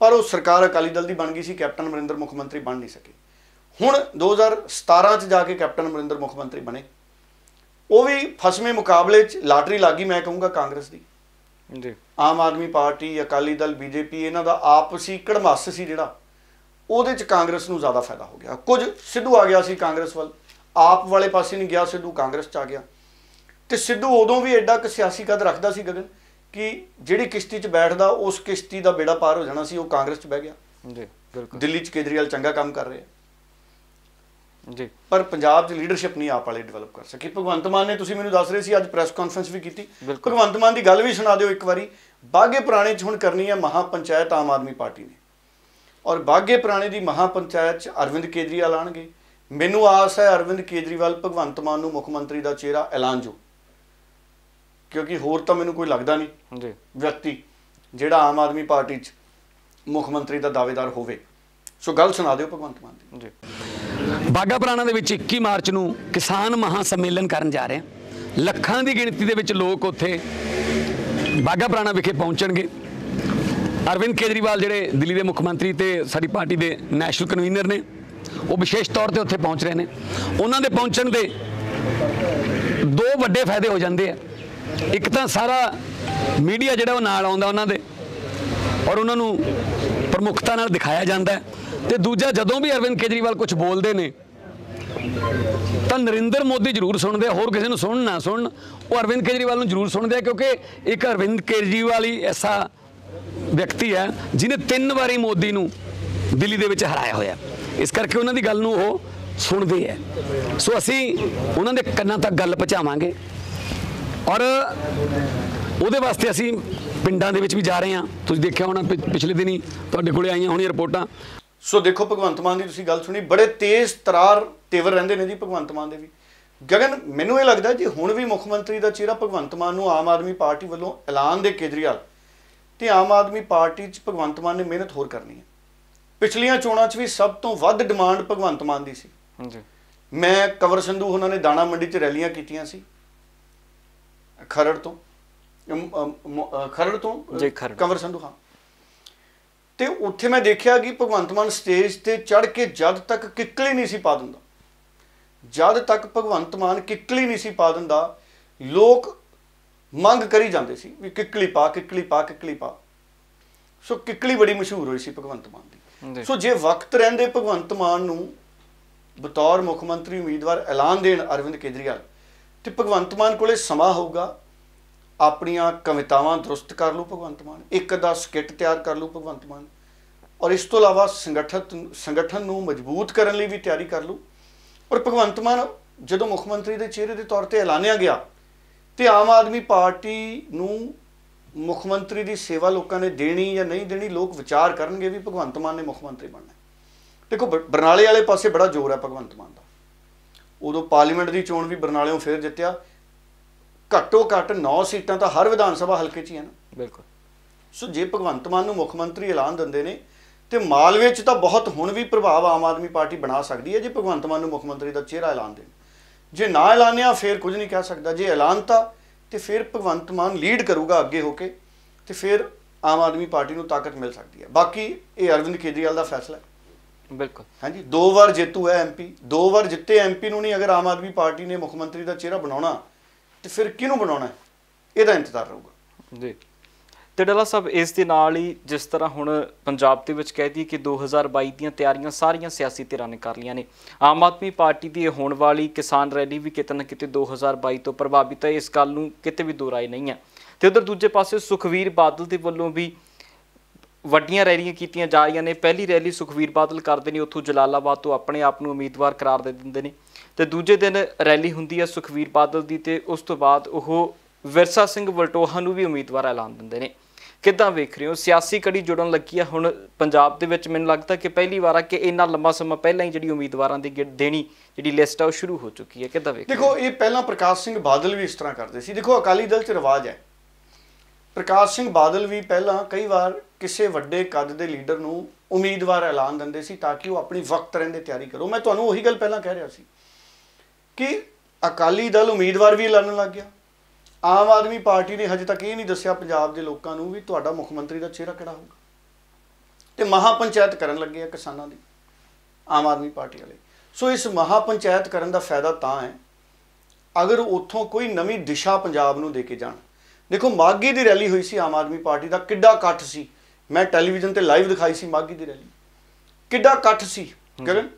पर वो सरकार अकाली दल की बन गई सी, कैप्टन अमरिंदर मुख मंत्री बन नहीं सके। हुण 2017 च जाके कैप्टन अमरिंदर मुख मंत्री बने, वो भी फसवें मुकाबले लाटरी लग गई मैं कहूँगा कांग्रेस की जी। आम आदमी पार्टी अकाली दल बीजेपी इन्हां दा आपसी कड़मस सी जिहड़ा ਉਹਦੇ ਚ कांग्रेस ਨੂੰ ज़्यादा फायदा हो गया। कुछ सिद्धू आ गया सी कांग्रेस वाल, आप वाले पासे नहीं गया सिद्धू, कांग्रेस च आ गया। तो सिद्धू उदों भी एडा क सियासी कद रखता सी गगन कि जिहड़ी किश्ती च बैठदा उस किश्ती का बेड़ा पार हो जाना सी, वो कांग्रेस च बह गया जी। बिल्कुल दिल्ली च केजरीवाल चंगा काम कर रहे हैं जी, पर पंजाब च लीडरशिप नहीं आप वाले डिवेलप कर सके। भगवंत मान ने तुसीं मैनूं दस रहे सी अज प्रैस कॉन्फ्रेंस भी की, भगवंत मान की गल भी सुना दिओ एक बारी। बाघे पुराणे च हुण करनी है महापंचायत आम आदमी पार्टी ने, और बाघे पुराणे की महापंचायत च अरविंद केजरीवाल आउणगे। मैनूं आस है अरविंद केजरीवाल भगवंत मान नूं मुख मंत्री का चेहरा ऐलान जो, क्योंकि होर तो मैनूं कोई लगता नहीं जी व्यक्ति जिहड़ा आम आदमी पार्टी च मुख मंत्री का दावेदार होवे। सो गल सुना दिओ भगवंत मान दी जी। बाघा पुराणा दे विच 21 मार्च नूं किसान महासम्मेलन करन जा रहे हैं। ਲੱਖਾਂ ਦੀ ਗਿਣਤੀ ਦੇ ਵਿੱਚ ਲੋਕ ਉੱਥੇ ਬਾਘਾ ਪੁਰਾਣਾ ਵਿਖੇ ਪਹੁੰਚਣਗੇ। अरविंद केजरीवाल ਜਿਹੜੇ ਦਿੱਲੀ ਦੇ ਮੁੱਖ ਮੰਤਰੀ ਤੇ ਸਾਡੀ ਪਾਰਟੀ ਦੇ ਨੈਸ਼ਨਲ ਕਨਵੀਨਰ ਨੇ, ਉਹ ਵਿਸ਼ੇਸ਼ ਤੌਰ ਤੇ ਉੱਥੇ ਪਹੁੰਚ ਰਹੇ ਨੇ। ਉਹਨਾਂ ਦੇ ਪਹੁੰਚਣ ਦੇ ਦੋ ਵੱਡੇ ਫਾਇਦੇ ਹੋ ਜਾਂਦੇ ਆ। ਇੱਕ ਤਾਂ ਸਾਰਾ ਮੀਡੀਆ ਜਿਹੜਾ ਉਹ ਨਾਲ ਆਉਂਦਾ ਉਹਨਾਂ ਦੇ, ਔਰ ਉਹਨਾਂ ਨੂੰ ਪ੍ਰਮੁੱਖਤਾ ਨਾਲ ਦਿਖਾਇਆ ਜਾਂਦਾ। ਤੇ ਦੂਜਾ ਜਦੋਂ ਵੀ ਅਰਵਿੰਦ ਕੇਜਰੀਵਾਲ ਕੁਝ ਬੋਲਦੇ ਨੇ ਤਾਂ ਨਰਿੰਦਰ ਮੋਦੀ ਜ਼ਰੂਰ ਸੁਣਦੇ ਆ, ਹੋਰ ਕਿਸੇ ਨੂੰ ਸੁਣਨ ਨਾ ਸੁਣਨ, ਉਹ ਅਰਵਿੰਦ ਕੇਜਰੀਵਾਲ ਨੂੰ ਜ਼ਰੂਰ ਸੁਣਦੇ ਆ, ਕਿਉਂਕਿ ਇੱਕ ਅਰਵਿੰਦ ਕੇਜਰੀਵਾਲ ਹੀ ਐਸਾ ਵਿਅਕਤੀ ਹੈ ਜਿਹਨੇ 3 ਵਾਰੀ ਮੋਦੀ ਨੂੰ ਦਿੱਲੀ ਦੇ ਵਿੱਚ ਹਰਾਇਆ ਹੋਇਆ। ਇਸ ਕਰਕੇ ਉਹਨਾਂ ਦੀ ਗੱਲ ਨੂੰ ਉਹ ਸੁਣਦੇ ਹੈ। ਸੋ ਅਸੀਂ ਉਹਨਾਂ ਦੇ ਕੰਨਾਂ ਤੱਕ ਗੱਲ ਪਹੁੰਚਾਵਾਂਗੇ, ਔਰ ਉਹਦੇ ਵਾਸਤੇ ਅਸੀਂ ਪਿੰਡਾਂ ਦੇ ਵਿੱਚ ਵੀ ਜਾ ਰਹੇ ਹਾਂ। ਤੁਸੀਂ ਦੇਖਿਆ ਹੋਣਾ ਪਿਛਲੇ ਦਿਨੀ ਤੁਹਾਡੇ ਕੋਲੇ ਆਈਆਂ ਹੋਣੀਆਂ ਰਿਪੋਰਟਾਂ। ਸੋ ਦੇਖੋ ਭਗਵੰਤ ਮਾਨ ਦੀ ਤੁਸੀਂ ਗੱਲ ਸੁਣੀ, ਬੜੇ ਤੇਜ਼ ਤਰਾਰ ਤੇਵਰ ਰਹਿੰਦੇ ਨੇ ਜੀ ਭਗਵੰਤ ਮਾਨ ਦੇ ਵੀ। ਗਗਨ ਮੈਨੂੰ ਇਹ ਲੱਗਦਾ ਜੀ ਹੁਣ ਵੀ ਮੁੱਖ ਮੰਤਰੀ ਦਾ ਚਿਹਰਾ ਭਗਵੰਤ ਮਾਨ ਨੂੰ ਆਮ ਆਦਮੀ ਪਾਰਟੀ ਵੱਲੋਂ ਐਲਾਨ ਦੇ ਕੇਜਰੀਵਾਲ ਤੇ ਆਮ ਆਦਮੀ ਪਾਰਟੀ 'ਚ ਭਗਵੰਤ ਮਾਨ ਨੇ ਮਿਹਨਤ ਹੋਰ ਕਰਨੀ ਹੈ। ਪਿਛਲੀਆਂ ਚੋਣਾਂ 'ਚ ਵੀ ਸਭ ਤੋਂ ਵੱਧ ਡਿਮਾਂਡ ਭਗਵੰਤ ਮਾਨ ਦੀ ਸੀ। ਮੈਂ ਕੰਵਰ ਸੰਧੂ ਉਹਨਾਂ ਨੇ ਦਾਣਾ ਮੰਡੀ 'ਚ ਰੈਲੀਆਂ ਕੀਤੀਆਂ ਸੀ, ਖਰੜ ਤੋਂ ਜੀ ਖਰੜ ਕੰਵਰ ਸੰਧੂ, ਹਾਂ। ਤੇ ਉੱਥੇ ਮੈਂ ਦੇਖਿਆ ਕਿ ਭਗਵੰਤ ਮਾਨ ਸਟੇਜ ਤੇ ਚੜ੍ਹ ਕੇ ਜਦ ਤੱਕ ਕਿੱਕਲੀ ਨਹੀਂ ਸੀ ਪਾ ਦਿੰਦਾ, ਜਦ ਤੱਕ ਭਗਵੰਤ ਮਾਨ ਕਿੱਕਲੀ ਨਹੀਂ ਸੀ ਪਾ ਦਿੰਦਾ, ਲੋਕ ਮੰਗ ਕਰੀ ਜਾਂਦੇ ਸੀ ਵੀ ਕਿੱਕਲੀ ਪਾ, ਕਿੱਕਲੀ ਪਾ, ਕਿੱਕਲੀ ਪਾ। ਸੋ ਕਿੱਕਲੀ ਬੜੀ ਮਸ਼ਹੂਰ ਹੋਈ ਸੀ ਭਗਵੰਤ ਮਾਨ ਦੀ। ਸੋ ਜੇ ਵਕਤ ਰਹਿੰਦੇ ਭਗਵੰਤ ਮਾਨ ਨੂੰ ਬਤੌਰ ਮੁੱਖ ਮੰਤਰੀ ਉਮੀਦਵਾਰ ਐਲਾਨ ਦੇਣ ਅਰਵਿੰਦ ਕੇਜਰੀਵਾਲ, ਤੇ ਭਗਵੰਤ ਮਾਨ ਕੋਲੇ ਸਮਾਂ ਹੋਊਗਾ, ਆਪਣੀਆਂ ਕਵਿਤਾਵਾਂ ਦਰੁਸਤ ਕਰ ਲੂ ਭਗਵੰਤ ਮਾਨ, ਇੱਕ ਅੱਧਾ ਸਕਿੱਟ ਤਿਆਰ ਕਰ ਲੂ ਭਗਵੰਤ ਮਾਨ, ਔਰ ਇਸ ਤੋਂ ਇਲਾਵਾ ਸੰਗਠਨ ਨੂੰ ਮਜ਼ਬੂਤ ਕਰਨ ਲਈ ਵੀ ਤਿਆਰੀ ਕਰ ਲੂ। ਔਰ ਭਗਵੰਤ ਮਾਨ ਜਦੋਂ ਮੁੱਖ ਮੰਤਰੀ ਦੇ ਚਿਹਰੇ ਦੇ ਤੌਰ ਤੇ ਐਲਾਨਿਆ ਗਿਆ, ਤੇ ਆਮ ਆਦਮੀ ਪਾਰਟੀ ਨੂੰ ਮੁੱਖ ਮੰਤਰੀ ਦੀ ਸੇਵਾ ਲੋਕਾਂ ਨੇ ਦੇਣੀ ਜਾਂ ਨਹੀਂ ਦੇਣੀ, ਲੋਕ ਵਿਚਾਰ ਕਰਨਗੇ ਵੀ ਭਗਵੰਤ ਮਾਨ ਨੇ ਮੁੱਖ ਮੰਤਰੀ ਬਣਨਾ। ਦੇਖੋ ਬਰਨਾਲੇ ਵਾਲੇ ਪਾਸੇ ਬੜਾ ਜ਼ੋਰ ਹੈ ਭਗਵੰਤ ਮਾਨ ਦਾ, ਉਦੋਂ ਪਾਰਲੀਮੈਂਟ ਦੀ ਚੋਣ ਵੀ ਬਰਨਾਲਿਓਂ ਫੇਰ ਜਿੱਤਿਆ, ਘੱਟੋ ਘੱਟ 9 ਸੀਟਾਂ ਤਾਂ ਹਰ ਵਿਧਾਨ ਸਭਾ ਹਲਕੇ 'ਚ ਹੀ ਹੈ ਨਾ। ਬਿਲਕੁਲ। ਸੋ ਜੇ ਭਗਵੰਤ ਮਾਨ ਨੂੰ ਮੁੱਖ ਮੰਤਰੀ ਐਲਾਨ ਦਿੰਦੇ ਨੇ, ਤੇ ਮਾਲਵੇ 'ਚ ਤਾਂ ਬਹੁਤ ਹੁਣ ਵੀ ਪ੍ਰਭਾਵ ਆਮ ਆਦਮੀ ਪਾਰਟੀ ਬਣਾ ਸਕਦੀ ਹੈ ਜੇ ਭਗਵੰਤ ਮਾਨ ਨੂੰ ਮੁੱਖ ਮੰਤਰੀ ਦਾ ਚਿਹਰਾ ਐਲਾਨ ਦੇਣ। ਜੇ ਨਾ ਐਲਾਨਿਆ ਫਿਰ ਕੁਝ ਨਹੀਂ ਕਹਿ ਸਕਦਾ, ਜੇ ਐਲਾਨਤਾ ਤੇ ਫਿਰ ਭਗਵੰਤ ਮਾਨ ਲੀਡ ਕਰੂਗਾ ਅੱਗੇ ਹੋ ਕੇ, ਤੇ ਫਿਰ ਆਮ ਆਦਮੀ ਪਾਰਟੀ ਨੂੰ ਤਾਕਤ ਮਿਲ ਸਕਦੀ ਹੈ। ਬਾਕੀ ਇਹ ਅਰਵਿੰਦ ਕੇਜਰੀਵਾਲ ਦਾ ਫੈਸਲਾ ਹੈ। ਬਿਲਕੁਲ। ਹਾਂਜੀ, 2 ਵਾਰ ਜੇਤੂ ਹੈ ਐਮਪੀ, 2 ਵਾਰ ਜਿੱਤੇ ਐਮਪੀ ਨੂੰ ਨਹੀਂ ਅਗਰ ਆਮ ਆਦਮੀ ਪਾਰਟੀ ਨੇ ਮੁੱਖ ਮੰਤਰੀ ਦਾ ਚਿਹਰਾ ਬਣਾਉਣਾ, ਤੇ ਫਿਰ ਕਿਹਨੂੰ ਬਣਾਉਣਾ, ਇਹਦਾ ਇੰਤਜ਼ਾਰ ਰਹੂਗਾ ਜੀ। ਤੇ ਡੱਲਾ ਸਾਹਿਬ, ਇਸ ਦੇ ਨਾਲ ਹੀ ਜਿਸ ਤਰ੍ਹਾਂ ਹੁਣ ਪੰਜਾਬ ਦੇ ਵਿੱਚ ਕਹਿ ਦਈਏ ਕਿ 2022 ਦੀਆਂ ਤਿਆਰੀਆਂ ਸਾਰੀਆਂ ਸਿਆਸੀ ਧਿਰਾਂ ਨੇ ਕਰ ਲਈਆਂ ਨੇ, ਆਮ ਆਦਮੀ ਪਾਰਟੀ ਦੀ ਹੋਣ ਵਾਲੀ ਕਿਸਾਨ ਰੈਲੀ ਵੀ ਕਿਤੇ ਨਾ ਕਿਤੇ 2022 ਤੋਂ ਪ੍ਰਭਾਵਿਤ ਹੈ, ਇਸ ਗੱਲ ਨੂੰ ਕਿਤੇ ਵੀ ਦੋ ਰਾਏ ਨਹੀਂ ਹੈ। ਤੇ ਉਧਰ ਦੂਜੇ ਪਾਸੇ ਸੁਖਵੀਰ ਬਾਦਲ ਦੇ ਵੱਲੋਂ ਵੀ ਵੱਡੀਆਂ ਰੈਲੀਆਂ ਕੀਤੀਆਂ ਜਾ ਰਹੀਆਂ ਨੇ। ਪਹਿਲੀ ਰੈਲੀ ਸੁਖਵੀਰ ਬਾਦਲ ਕਰਦੇ ਨੇ, ਉੱਥੋਂ ਜਲਾਲਾਬਾਦ ਤੋਂ ਆਪਣੇ ਆਪ ਨੂੰ ਉਮੀਦਵਾਰ ਕਰਾਰ ਦੇ ਦਿੰਦੇ ਨੇ, ਤੇ ਦੂਜੇ ਦਿਨ ਰੈਲੀ ਹੁੰਦੀ ਹੈ ਸੁਖਵੀਰ ਬਾਦਲ ਦੀ, ਤੇ ਉਸ ਤੋਂ ਬਾਅਦ ਉਹ ਵਿਰਸਾ ਸਿੰਘ ਵਲਟੋਹਾ ਨੂੰ ਵੀ ਉਮੀਦਵਾਰ ਐਲਾਨ ਦਿੰਦੇ ਨੇ। ਕਿੱਦਾਂ ਵੇਖ ਰਹੇ ਹੋ? ਸਿਆਸੀ ਕੜੀ ਜੁੜਨ ਲੱਗੀ ਆ ਹੁਣ ਪੰਜਾਬ ਦੇ ਵਿੱਚ। ਮੈਨੂੰ ਲੱਗਦਾ ਕਿ ਪਹਿਲੀ ਵਾਰ ਆ ਕਿ ਇੰਨਾ ਲੰਬਾ ਸਮਾਂ ਪਹਿਲਾਂ ਹੀ ਜਿਹੜੀ ਉਮੀਦਵਾਰਾਂ ਦੀ ਦੇਣੀ ਜਿਹੜੀ ਲਿਸਟ ਆ ਉਹ ਸ਼ੁਰੂ ਹੋ ਚੁੱਕੀ ਹੈ। ਕਿੱਦਾਂ ਵੇਖ? ਦੇਖੋ, ਇਹ ਪਹਿਲਾਂ ਪ੍ਰਕਾਸ਼ ਸਿੰਘ ਬਾਦਲ ਵੀ ਇਸ ਤਰ੍ਹਾਂ ਕਰਦੇ ਸੀ। ਦੇਖੋ, ਅਕਾਲੀ ਦਲ 'ਚ ਰਿਵਾਜ ਹੈ, ਪ੍ਰਕਾਸ਼ ਸਿੰਘ ਬਾਦਲ ਵੀ ਪਹਿਲਾਂ ਕਈ ਵਾਰ ਕਿਸੇ ਵੱਡੇ ਕੱਦ ਦੇ ਲੀਡਰ ਨੂੰ ਉਮੀਦਵਾਰ ਐਲਾਨ ਦਿੰਦੇ ਸੀ ਤਾਂ ਕਿ ਉਹ ਆਪਣੀ ਵਕਤ ਰਹਿੰਦੇ ਤਿਆਰੀ ਕਰੋ। ਮੈਂ ਤੁਹਾਨੂੰ ਉਹੀ ਗੱਲ ਪਹਿਲਾਂ ਕਹਿ ਰਿਹਾ ਸੀ ਕਿ ਅਕਾਲੀ ਦਲ ਉਮੀਦਵਾਰ ਵੀ ਐਲਾਨਣ ਲੱਗ ਗਿਆ। ਆਮ ਆਦਮੀ ਪਾਰਟੀ ਨੇ ਹਜੇ ਤੱਕ ਇਹ ਨਹੀਂ ਦੱਸਿਆ ਪੰਜਾਬ ਦੇ ਲੋਕਾਂ ਨੂੰ ਵੀ ਤੁਹਾਡਾ ਮੁੱਖ ਮੰਤਰੀ ਦਾ ਚਿਹਰਾ ਕਿਹੜਾ ਹੋਊਗਾ, ਤੇ ਮਹਾ ਪੰਚਾਇਤ ਕਰਨ ਲੱਗੇ ਆ ਕਿਸਾਨਾਂ ਦੀ ਆਮ ਆਦਮੀ ਪਾਰਟੀ ਵਾਲੇ। ਸੋ ਇਸ ਮਹਾ ਪੰਚਾਇਤ ਕਰਨ ਦਾ ਫਾਇਦਾ ਤਾਂ ਹੈ ਅਗਰ ਉੱਥੋਂ ਕੋਈ ਨਵੀਂ ਦਿਸ਼ਾ ਪੰਜਾਬ ਨੂੰ ਦੇ ਕੇ ਜਾਣ। ਦੇਖੋ, ਮਾਘੀ ਦੀ ਰੈਲੀ ਹੋਈ ਸੀ ਆਮ ਆਦਮੀ ਪਾਰਟੀ ਦਾ, ਕਿੱਡਾ ਇਕੱਠ ਸੀ, ਮੈਂ ਟੈਲੀਵਿਜ਼ਨ ਤੇ ਲਾਈਵ ਦਿਖਾਈ ਸੀ ਮਾਘੀ ਦੀ ਰੈਲੀ, ਕਿੱਡਾ ਇਕੱਠ ਸੀ ਗਗਨ,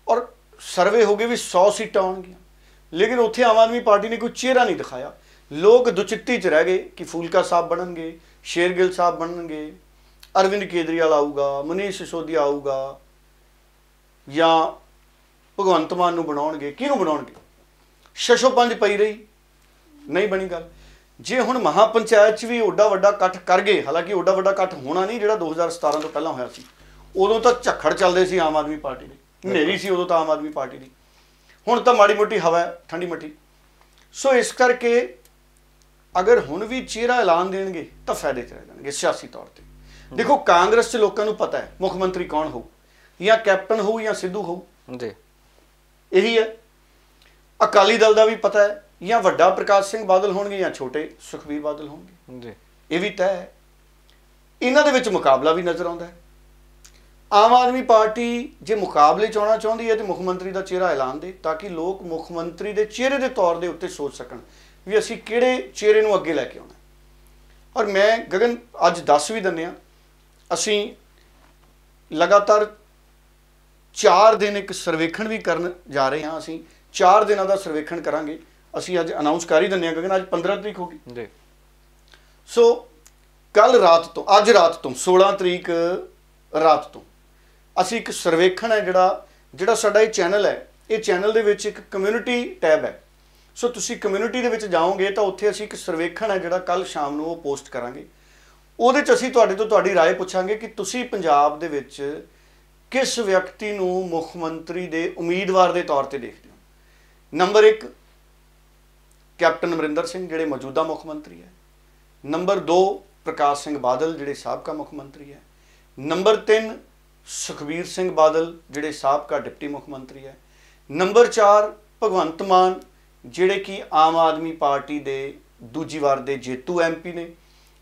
ਔਰ ਸਰਵੇ ਹੋ ਗਏ ਵੀ 100 ਸੀਟਾਂ ਆਉਣਗੀਆਂ, ਲੇਕਿਨ ਉੱਥੇ ਆਮ ਆਦਮੀ ਪਾਰਟੀ ਨੇ ਕੋਈ ਚਿਹਰਾ ਨਹੀਂ ਦਿਖਾਇਆ। ਲੋਕ ਦੁਚਿੱਤੀ 'ਚ ਰਹਿ ਗਏ ਕਿ ਫੂਲਕਾ ਸਾਹਿਬ ਬਣਨਗੇ, ਸ਼ੇਰਗਿੱਲ ਸਾਹਿਬ ਬਣਨਗੇ, ਅਰਵਿੰਦ ਕੇਜਰੀਵਾਲ ਆਊਗਾ, ਮਨੀਸ਼ ਸਿਸੋਦੀਆ ਆਊਗਾ, ਜਾਂ ਭਗਵੰਤ ਮਾਨ ਨੂੰ ਬਣਾਉਣਗੇ, ਕਿਹਨੂੰ ਬਣਾਉਣਗੇ? ਛਛੋ ਪੰਜ ਪਈ ਰਹੀ, ਨਹੀਂ ਬਣੀ ਗੱਲ। ਜੇ ਹੁਣ ਮਹਾ ਪੰਚਾਇਤ 'ਚ ਵੀ ਓਡਾ ਵੱਡਾ ਇਕੱਠ ਕਰ ਗਏ, ਹਾਲਾਂਕਿ ਓਡਾ ਵੱਡਾ ਇਕੱਠ ਹੋਣਾ ਨਹੀਂ ਜਿਹੜਾ 2017 ਤੋਂ ਪਹਿਲਾਂ ਹੋਇਆ ਸੀ, ਉਦੋਂ ਤਾਂ ਝੱਖੜ ਚੱਲਦੇ ਸੀ ਆਮ ਆਦਮੀ ਪਾਰਟੀ ਦੇ, ਹਨੇਰੀ ਸੀ ਉਦੋਂ ਤਾਂ ਆਮ ਆਦਮੀ ਪਾਰਟੀ ਦੀ, ਹੁਣ ਤਾਂ ਮਾੜੀ ਮੋਟੀ ਹਵਾ ਠੰਡੀ ਮੱਠੀ। ਸੋ ਇਸ ਕਰਕੇ ਅਗਰ ਹੁਣ ਵੀ ਚਿਹਰਾ ਐਲਾਨ ਦੇਣਗੇ ਤਾਂ ਫਾਇਦੇ 'ਚ ਰਹਿ ਜਾਣਗੇ ਸਿਆਸੀ ਤੌਰ ਤੇ। ਦੇਖੋ, ਕਾਂਗਰਸ 'ਚ ਲੋਕਾਂ ਨੂੰ ਪਤਾ ਹੈ ਮੁੱਖ ਮੰਤਰੀ ਕੌਣ ਹੋਊ, ਜਾਂ ਕੈਪਟਨ ਹੋਊ ਜਾਂ ਸਿੱਧੂ ਹੋਊ ਜੀ, ਇਹੀ ਹੈ। ਅਕਾਲੀ ਦਲ ਦਾ ਵੀ ਪਤਾ ਹੈ, ਜਾਂ ਵੱਡਾ ਪ੍ਰਕਾਸ਼ ਸਿੰਘ ਬਾਦਲ ਹੋਣਗੇ ਜਾਂ ਛੋਟੇ ਸੁਖਬੀਰ ਬਾਦਲ ਹੋਣਗੇ ਜੀ, ਇਹ ਵੀ ਤੈਅ ਹੈ। ਇਹਨਾਂ ਦੇ ਵਿੱਚ ਮੁਕਾਬਲਾ ਵੀ ਨਜ਼ਰ ਆਉਂਦਾ ਹੈ। ਆਮ ਆਦਮੀ ਪਾਰਟੀ ਜੇ ਮੁਕਾਬਲੇ 'ਚ ਆਉਣਾ ਚਾਹੁੰਦੀ ਹੈ ਤੇ ਮੁੱਖ ਮੰਤਰੀ ਦਾ ਚਿਹਰਾ ਐਲਾਨ ਦੇ, ਤਾਂ ਕਿ ਲੋਕ ਮੁੱਖ ਮੰਤਰੀ ਦੇ ਚਿਹਰੇ ਦੇ ਤੌਰ ਦੇ ਉੱਤੇ ਸੋਚ ਸਕਣ ਵੀ ਅਸੀਂ ਕਿਹੜੇ ਚਿਹਰੇ ਨੂੰ ਅੱਗੇ ਲੈ ਕੇ ਆਉਣਾ। ਔਰ ਮੈਂ ਗਗਨ ਅੱਜ ਦੱਸ ਵੀ ਦਿੰਦੇ ਹਾਂ, ਅਸੀਂ ਲਗਾਤਾਰ 4 ਦਿਨ ਇੱਕ ਸਰਵੇਖਣ ਵੀ ਕਰਨ ਜਾ ਰਹੇ ਹਾਂ। ਅਸੀਂ 4 ਦਿਨਾਂ ਦਾ ਸਰਵੇਖਣ ਕਰਾਂਗੇ। ਅਸੀਂ ਅੱਜ ਅਨਾਉਂਸ ਕਰ ਹੀ ਦਿੰਦੇ ਹਾਂ ਗਗਨ, ਅੱਜ 15 ਤਰੀਕ ਹੋ ਗਈ ਜੀ। ਸੋ ਕੱਲ ਰਾਤ ਤੋਂ, ਅੱਜ ਰਾਤ ਤੋਂ 16 ਤਰੀਕ ਰਾਤ ਤੋਂ ਅਸੀਂ ਇੱਕ ਸਰਵੇਖਣ ਹੈ ਜਿਹੜਾ ਸਾਡਾ ਇਹ ਚੈਨਲ ਹੈ, ਇਹ ਚੈਨਲ ਦੇ ਵਿੱਚ ਇੱਕ ਕਮਿਊਨਿਟੀ ਟੈਬ ਹੈ। ਸੋ ਤੁਸੀਂ ਕਮਿਊਨਿਟੀ ਦੇ ਵਿੱਚ ਜਾਓਗੇ ਤਾਂ ਉੱਥੇ ਅਸੀਂ ਇੱਕ ਸਰਵੇਖਣ ਹੈ ਜਿਹੜਾ ਕੱਲ ਸ਼ਾਮ ਨੂੰ ਉਹ ਪੋਸਟ ਕਰਾਂਗੇ। ਉਹਦੇ 'ਚ ਅਸੀਂ ਤੁਹਾਡੇ ਤੋਂ ਤੁਹਾਡੀ ਰਾਏ ਪੁੱਛਾਂਗੇ ਕਿ ਤੁਸੀਂ ਪੰਜਾਬ ਦੇ ਵਿੱਚ ਕਿਸ ਵਿਅਕਤੀ ਨੂੰ ਮੁੱਖ ਮੰਤਰੀ ਦੇ ਉਮੀਦਵਾਰ ਦੇ ਤੌਰ ਤੇ ਦੇਖਦੇ ਹੋ। ਨੰਬਰ 1 ਕੈਪਟਨ ਅਮਰਿੰਦਰ ਸਿੰਘ ਜਿਹੜੇ ਮੌਜੂਦਾ ਮੁੱਖ ਮੰਤਰੀ ਹੈ। ਨੰਬਰ 2 ਪ੍ਰਕਾਸ਼ ਸਿੰਘ ਬਾਦਲ ਜਿਹੜੇ ਸਾਬਕਾ ਮੁੱਖ ਮੰਤਰੀ ਹੈ। ਨੰਬਰ 3 ਸੁਖਬੀਰ ਸਿੰਘ ਬਾਦਲ ਜਿਹੜੇ ਸਾਬਕਾ ਡਿਪਟੀ ਮੁੱਖ ਮੰਤਰੀ ਹੈ। ਨੰਬਰ 4 ਭਗਵੰਤ ਮਾਨ ਜਿਹੜੇ ਕਿ ਆਮ ਆਦਮੀ ਪਾਰਟੀ ਦੇ ਦੂਜੀ ਵਾਰ ਦੇ ਜੇਤੂ MP ਨੇ।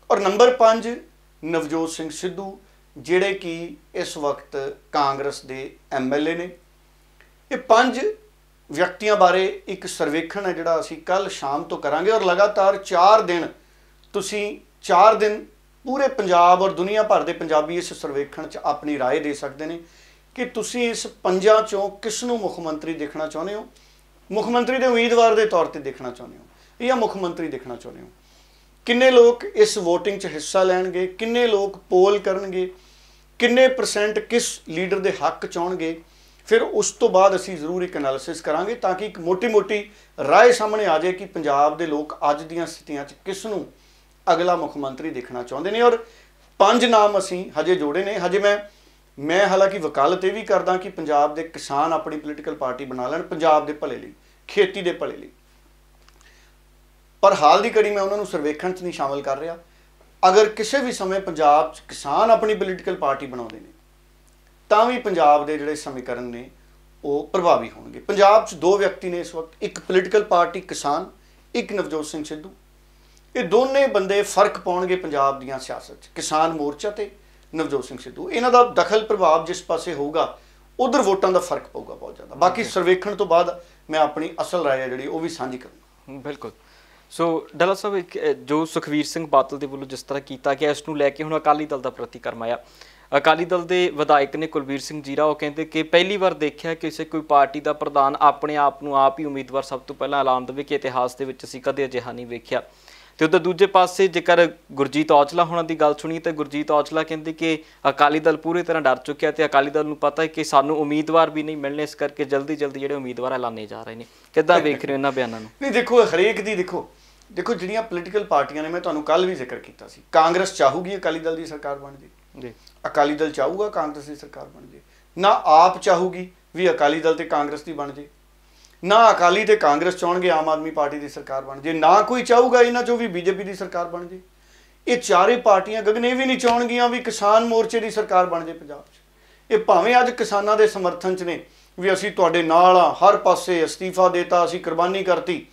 ਔਰ ਨੰਬਰ 5 ਨਵਜੋਤ ਸਿੰਘ ਸਿੱਧੂ ਜਿਹੜੇ ਕਿ ਇਸ ਵਕਤ ਕਾਂਗਰਸ ਦੇ MLA ਨੇ। ਇਹ 5 ਵਿਅਕਤੀਆਂ ਬਾਰੇ ਇੱਕ ਸਰਵੇਖਣ ਹੈ ਜਿਹੜਾ ਅਸੀਂ ਕੱਲ ਸ਼ਾਮ ਤੋਂ ਕਰਾਂਗੇ ਔਰ ਲਗਾਤਾਰ 4 ਦਿਨ ਤੁਸੀਂ 4 ਦਿਨ ਪੂਰੇ ਪੰਜਾਬ ਔਰ ਦੁਨੀਆ ਭਰ ਦੇ ਪੰਜਾਬੀ ਇਸ ਸਰਵੇਖਣ 'ਚ ਆਪਣੀ ਰਾਏ ਦੇ ਸਕਦੇ ਨੇ ਕਿ ਤੁਸੀਂ ਇਸ 5 ਚੋਂ ਕਿਸ ਨੂੰ ਮੁੱਖ ਮੰਤਰੀ ਦੇਖਣਾ ਚਾਹੁੰਦੇ ਹੋ, ਮੁੱਖ ਮੰਤਰੀ ਦੇ ਉਮੀਦਵਾਰ ਦੇ ਤੌਰ ਤੇ ਦੇਖਣਾ ਚਾਹੁੰਦੇ ਹੋ ਜਾਂ ਮੁੱਖ ਮੰਤਰੀ ਦੇਖਣਾ ਚਾਹੁੰਦੇ ਹੋ। ਕਿੰਨੇ ਲੋਕ ਇਸ VOTING 'ਚ ਹਿੱਸਾ ਲੈਣਗੇ, ਕਿੰਨੇ ਲੋਕ ਪੋਲ ਕਰਨਗੇ, ਕਿੰਨੇ % ਕਿਸ ਲੀਡਰ ਦੇ ਹੱਕ ਚਾਹਣਗੇ। ਫਿਰ ਉਸ ਤੋਂ ਬਾਅਦ ਅਸੀਂ ਜ਼ਰੂਰ ਇੱਕ ਐਨਾਲਿਸਿਸ ਕਰਾਂਗੇ ਤਾਂ ਕਿ ਇੱਕ ਮੋਟੀ ਰਾਏ ਸਾਹਮਣੇ ਆ ਜਾਏ ਕਿ ਪੰਜਾਬ ਦੇ ਲੋਕ ਅੱਜ ਦੀਆਂ ਸਥਿਤੀਆਂ 'ਚ ਕਿਸ ਨੂੰ ਅਗਲਾ ਮੁੱਖ ਮੰਤਰੀ ਦੇਖਣਾ ਚਾਹੁੰਦੇ ਨੇ। ਔਰ 5 ਨਾਮ ਅਸੀਂ ਹਜੇ ਜੋੜੇ ਨੇ। ਹਜੇ ਮੈਂ ਹਾਲਾਂਕਿ ਵਕਾਲਤ ਇਹ ਵੀ ਕਰਦਾ ਕਿ ਪੰਜਾਬ ਦੇ ਕਿਸਾਨ ਆਪਣੀ ਪੋਲੀਟੀਕਲ ਪਾਰਟੀ ਬਣਾ ਲੈਣ ਪੰਜਾਬ ਦੇ ਭਲੇ ਲਈ, ਖੇਤੀ ਦੇ ਭਲੇ ਲਈ, ਪਰ ਹਾਲ ਦੀ ਘੜੀ ਮੈਂ ਉਹਨਾਂ ਨੂੰ ਸਰਵੇਖਣ 'ਚ ਨਹੀਂ ਸ਼ਾਮਲ ਕਰ ਰਿਹਾ। ਅਗਰ ਕਿਸੇ ਵੀ ਸਮੇਂ ਪੰਜਾਬ 'ਚ ਕਿਸਾਨ ਆਪਣੀ ਪੋਲੀਟੀਕਲ ਪਾਰਟੀ ਬਣਾਉਂਦੇ ਨੇ ਤਾਂ ਵੀ ਪੰਜਾਬ ਦੇ ਜਿਹੜੇ ਸਮੀਕਰਨ ਨੇ ਉਹ ਪ੍ਰਭਾਵੀ ਹੋਣਗੇ। ਪੰਜਾਬ 'ਚ 2 ਵਿਅਕਤੀ ਨੇ ਇਸ ਵਕਤ, ਇੱਕ ਪੋਲੀਟੀਕਲ ਪਾਰਟੀ ਕਿਸਾਨ, ਇੱਕ ਨਵਜੋਤ ਸਿੰਘ ਸਿੱਧੂ। ਇਹ ਦੋਨੇ ਬੰਦੇ ਫਰਕ ਪਾਉਣਗੇ ਪੰਜਾਬ ਦੀਆਂ ਸਿਆਸਤ 'ਚ, ਕਿਸਾਨ ਮੋਰਚਾ ਤੇ ਨਵਜੋਤ ਸਿੰਘ ਸਿੱਧੂ। ਇਹਨਾਂ ਦਾ ਦਖਲ ਪ੍ਰਭਾਵ ਜਿਸ ਪਾਸੇ ਹੋਊਗਾ ਉਧਰ ਵੋਟਾਂ ਦਾ ਫਰਕ ਪਊਗਾ ਬਹੁਤ ਜ਼ਿਆਦਾ। ਬਾਕੀ ਸਰਵੇਖਣ ਤੋਂ ਬਾਅਦ ਮੈਂ ਆਪਣੀ ਅਸਲ ਰਾਏ ਜਿਹੜੀ ਉਹ ਵੀ ਸਾਂਝੀ ਕਰੂੰਗਾ। ਬਿਲਕੁਲ। ਸੋ ਡੱਲਾ ਸਾਹਿਬ, ਜੋ ਸੁਖਵੀਰ ਸਿੰਘ ਬਾਦਲ ਦੇ ਵੱਲੋਂ ਜਿਸ ਤਰ੍ਹਾਂ ਕੀਤਾ ਗਿਆ, ਇਸ ਨੂੰ ਲੈ ਕੇ ਹੁਣ ਅਕਾਲੀ ਦਲ ਦਾ ਪ੍ਰਤੀਕਰਮ ਆਇਆ। ਅਕਾਲੀ ਦਲ ਦੇ ਵਿਧਾਇਕ ਨੇ ਕੁਲਬੀਰ ਸਿੰਘ ਜੀਰਾ, ਉਹ ਕਹਿੰਦੇ ਕਿ ਪਹਿਲੀ ਵਾਰ ਦੇਖਿਆ ਕਿਸੇ ਕੋਈ ਪਾਰਟੀ ਦਾ ਪ੍ਰਧਾਨ ਆਪਣੇ ਆਪ ਨੂੰ ਆਪ ਹੀ ਉਮੀਦਵਾਰ ਸਭ ਤੋਂ ਪਹਿਲਾਂ ਐਲਾਨ ਦੇਵੇ ਕਿ ਇਤਿਹਾਸ ਦੇ ਵਿੱਚ ਅਸੀਂ ਕਦੇ ਅਜਿਹਾ ਨਹੀਂ ਵੇਖਿਆ। ਤੇ ਉਧਰ ਦੂਜੇ ਪਾਸੇ ਜੇਕਰ ਗੁਰਜੀਤ ਔਜਲਾ ਹੋਣਾ ਦੀ ਗੱਲ ਸੁਣੀ ਤਾਂ ਗੁਰਜੀਤ ਔਜਲਾ ਕਹਿੰਦੇ ਕਿ ਅਕਾਲੀ ਦਲ ਪੂਰੀ ਤਰ੍ਹਾਂ ਡਰ ਚੁੱਕਿਆ ਤੇ ਅਕਾਲੀ ਦਲ ਨੂੰ ਪਤਾ ਹੈ ਕਿ ਸਾਨੂੰ ਉਮੀਦਵਾਰ ਵੀ ਨਹੀਂ ਮਿਲਣੇ, ਇਸ ਕਰਕੇ ਜਲਦੀ ਜਿਹੜੇ ਉਮੀਦਵਾਰ ਐਲਾਨੇ ਜਾ ਰਹੇ ਨੇ। ਕਿੱਦਾਂ ਵੇਖ ਰਹੇ ਹੋ ਇਹਨਾਂ ਬਿਆਨਾਂ ਨੂੰ? ਨਹੀਂ, ਦੇਖੋ ਹਰੇਕ ਦੀ ਦੇਖੋ ਜਿਹੜੀਆਂ ਪੋਲੀਟੀਕਲ ਪਾਰਟੀਆਂ ਨੇ, ਮੈਂ ਤੁਹਾਨੂੰ ਕੱਲ ਵੀ ਜ਼ਿਕਰ ਕੀਤਾ ਸੀ, ਕਾਂਗਰਸ ਚਾਹੂਗੀ ਅਕਾਲੀ ਦਲ ਦੀ ਸਰਕਾਰ ਬਣ ਜੇ, ਅਕਾਲੀ ਦਲ ਚਾਹੂਗਾ ਕਾਂਗਰਸ ਦੀ ਸਰਕਾਰ ਬਣ ਜੇ। ਨਾ ਆਪ ਚਾਹੂਗੀ ਵੀ ਅਕਾਲੀ ਦਲ ਤੇ ਕਾਂਗਰਸ ਦੀ ਬਣ ਜੇ, ਨਾ ਅਕਾਲੀ ਤੇ ਕਾਂਗਰਸ ਚਾਹਣਗੇ ਆਮ ਆਦਮੀ ਪਾਰਟੀ ਦੀ ਸਰਕਾਰ ਬਣ ਜੇ, ਨਾ ਕੋਈ ਚਾਹੂਗਾ ਇਹਨਾਂ ਚੋਂ ਵੀ BJP ਦੀ ਸਰਕਾਰ ਬਣ ਜੇ। ਇਹ ਚਾਰੇ ਪਾਰਟੀਆਂ ਗਗਨ ਇਹ ਵੀ ਨਹੀਂ ਚਾਹਣਗੀਆਂ ਵੀ ਕਿਸਾਨ ਮੋਰਚੇ ਦੀ ਸਰਕਾਰ ਬਣ ਜੇ ਪੰਜਾਬ 'ਚ। ਇਹ ਭਾਵੇਂ ਅੱਜ ਕਿਸਾਨਾਂ ਦੇ ਸਮਰਥਨ 'ਚ ਨੇ ਵੀ ਅਸੀਂ ਤੁਹਾਡੇ ਨਾਲ ਆ, ਹਰ ਪਾਸੇ ਅਸਤੀਫਾ ਦੇਤਾ, ਅਸੀਂ ਕੁਰਬਾਨੀ ਕਰਤੀ।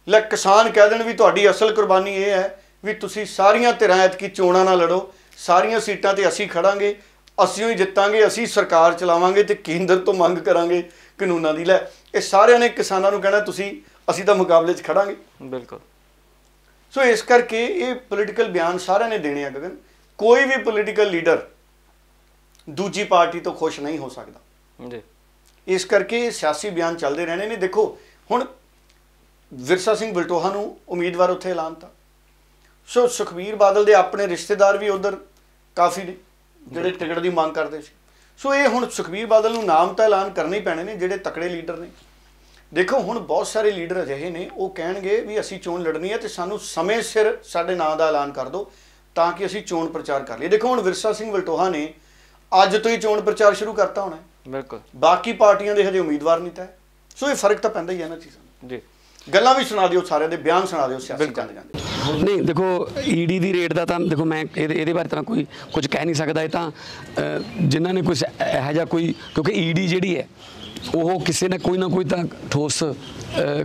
ਲੈ ਕਿਸਾਨ ਕਹਿ ਦੇਣ ਵੀ ਤੁਹਾਡੀ ਅਸਲ ਕੁਰਬਾਨੀ ਇਹ ਹੈ ਵੀ ਤੁਸੀਂ ਸਾਰੀਆਂ ਧਿਰਾਂ ਐਤਕੀ ਚੋਣਾਂ ਨਾ ਲੜੋ, ਸਾਰੀਆਂ ਸੀਟਾਂ ਤੇ ਅਸੀਂ ਖੜਾਂਗੇ, ਅਸੀਂ ਹੀ ਜਿੱਤਾਂਗੇ, ਅਸੀਂ ਸਰਕਾਰ ਚਲਾਵਾਂਗੇ ਤੇ ਕੇਂਦਰ ਤੋਂ ਮੰਗ ਕਰਾਂਗੇ ਕਾਨੂੰਨਾਂ ਦੀ। ਲੈ ਇਹ ਸਾਰਿਆਂ ਨੇ ਕਿਸਾਨਾਂ ਨੂੰ ਕਹਿਣਾ ਅਸੀਂ ਤਾਂ ਮੁਕਾਬਲੇ 'ਚ ਖੜਾਂਗੇ। ਬਿਲਕੁਲ। ਸੋ ਇਸ ਕਰਕੇ ਇਹ ਪੋਲੀਟੀਕਲ ਬਿਆਨ ਸਾਰਿਆਂ ਨੇ ਦੇਣੇ ਆ ਗਗਨ। ਕੋਈ ਵੀ ਪੋਲੀਟੀਕਲ ਲੀਡਰ ਦੂਜੀ ਪਾਰਟੀ ਤੋਂ ਖੁਸ਼ ਨਹੀਂ ਹੋ ਸਕਦਾ ਜੀ। ਇਸ ਕਰਕੇ ਸਿਆਸੀ ਬਿਆਨ ਚੱਲਦੇ ਰਹਿਣੇ ਨੇ। ਦੇਖੋ ਹੁਣ ਵਿਰਸਾ ਸਿੰਘ ਵਲਟੋਹਾ ਨੂੰ ਉਮੀਦਵਾਰ ਉੱਥੇ ਐਲਾਨਤਾ। ਸੋ ਸੁਖਬੀਰ ਬਾਦਲ ਦੇ ਆਪਣੇ ਰਿਸ਼ਤੇਦਾਰ ਵੀ ਉਧਰ ਕਾਫੀ ਨੇ ਜਿਹੜੇ ਟਿਕਟ ਦੀ ਮੰਗ ਕਰਦੇ ਸੀ। ਸੋ ਇਹ ਹੁਣ ਸੁਖਬੀਰ ਬਾਦਲ ਨੂੰ ਨਾਮ ਤਾਂ ਐਲਾਨ ਕਰਨੇ ਹੀ ਪੈਣੇ ਨੇ ਜਿਹੜੇ ਤਕੜੇ ਲੀਡਰ ਨੇ। ਦੇਖੋ ਹੁਣ ਬਹੁਤ ਸਾਰੇ ਲੀਡਰ ਅਜਿਹੇ ਨੇ ਉਹ ਕਹਿਣਗੇ ਵੀ ਅਸੀਂ ਚੋਣ ਲੜਨੀ ਹੈ ਤੇ ਸਾਨੂੰ ਸਮੇਂ ਸਿਰ ਸਾਡੇ ਨਾਂ ਦਾ ਐਲਾਨ ਕਰ ਦਿਓ ਤਾਂ ਕਿ ਅਸੀਂ ਚੋਣ ਪ੍ਰਚਾਰ ਕਰ ਲਈਏ। ਦੇਖੋ ਹੁਣ ਵਿਰਸਾ ਸਿੰਘ ਵਲਟੋਹਾ ਨੇ ਅੱਜ ਤੋਂ ਹੀ ਚੋਣ ਪ੍ਰਚਾਰ ਸ਼ੁਰੂ ਕਰਤਾ ਹੋਣਾ। ਬਿਲਕੁਲ। ਬਾਕੀ ਪਾਰਟੀਆਂ ਦੇ ਹਜੇ ਉਮੀਦਵਾਰ ਨਹੀਂ ਤੈਅ। ਸੋ ਇਹ ਫਰਕ ਤਾਂ ਪੈਂਦਾ ਹੀ ਹੈ ਨਾ ਚੀਜ਼ਾਂ ਜੀ। ਗੱਲਾਂ ਵੀ ਸੁਣਾ ਦਿਓ, ਸਾਰਿਆਂ ਦੇ ਬਿਆਨ ਸੁਣਾ ਦਿਓ ਸਿਆਸੀ ਜਾਂਦੇ ਜਾਂਦੇ। ਨਹੀਂ ਦੇਖੋ ਈਡੀ ਦੀ ਰੇਟ ਦਾ ਤਾਂ ਦੇਖੋ ਮੈਂ ਇਹਦੇ ਬਾਰੇ ਤਾਂ ਕੋਈ ਕੁਝ ਕਹਿ ਨਹੀਂ ਸਕਦਾ। ਇਹ ਤਾਂ ਜਿਨ੍ਹਾਂ ਨੇ ਕੁਝ ਇਹੋ ਜਿਹਾ ਕੋਈ, ਕਿਉਂਕਿ ਈਡੀ ਜਿਹੜੀ ਹੈ ਉਹ ਕਿਸੇ ਨਾ ਕੋਈ ਤਾਂ ਠੋਸ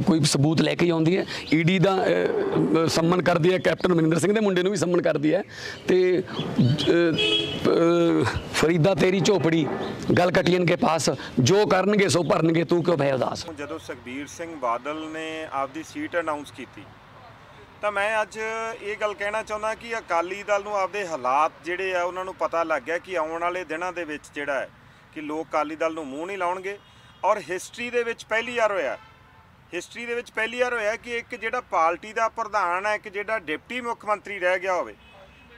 ਕੋਈ ਸਬੂਤ ਲੈ ਕੇ ਆਉਂਦੀ ਹੈ। ਈਡੀ ਦਾ ਸੰਮਨ ਕਰਦੀ ਹੈ, ਕੈਪਟਨ ਅਮਰਿੰਦਰ ਸਿੰਘ ਦੇ ਮੁੰਡੇ ਨੂੰ ਵੀ ਸੰਮਨ ਕਰਦੀ ਹੈ ਤੇ ਫਰੀਦਾ ਤੇਰੀ ਝੋਪੜੀ ਗੱਲ ਕਟੀਨ ਕੇ ਪਾਸ ਜੋ ਕਰਨਗੇ ਸੋ ਭਰਨਗੇ ਤੂੰ ਕਿਉਂ ਭੈ ਉਦਾਸ। ਜਦੋਂ ਸੁਖਬੀਰ ਸਿੰਘ ਬਾਦਲ ਨੇ ਆਪਦੀ ਸੀਟ ਅਨਾਉਂਸ ਕੀਤੀ ਤਾਂ ਮੈਂ ਅੱਜ ਇਹ ਗੱਲ ਕਹਿਣਾ ਚਾਹੁੰਦਾ ਕਿ ਅਕਾਲੀ ਦਲ ਨੂੰ ਆਪਦੇ ਹਾਲਾਤ ਜਿਹੜੇ ਆ ਉਹਨਾਂ ਨੂੰ ਪਤਾ ਲੱਗ ਗਿਆ ਕਿ ਆਉਣ ਵਾਲੇ ਦਿਨਾਂ ਦੇ ਵਿੱਚ ਜਿਹੜਾ ਹੈ ਕਿ ਲੋਕ ਅਕਾਲੀ ਦਲ ਨੂੰ ਮੂੰਹ ਨਹੀਂ ਲਾਉਣਗੇ। ਔਰ ਹਿਸਟਰੀ ਦੇ ਵਿੱਚ ਪਹਿਲੀ ਵਾਰ ਹੋਇਆ ਕਿ ਇੱਕ ਜਿਹੜਾ ਪਾਰਟੀ ਦਾ ਪ੍ਰਧਾਨ ਹੈ, ਇੱਕ ਜਿਹੜਾ ਡਿਪਟੀ ਮੁੱਖ ਮੰਤਰੀ ਰਹਿ ਗਿਆ ਹੋਵੇ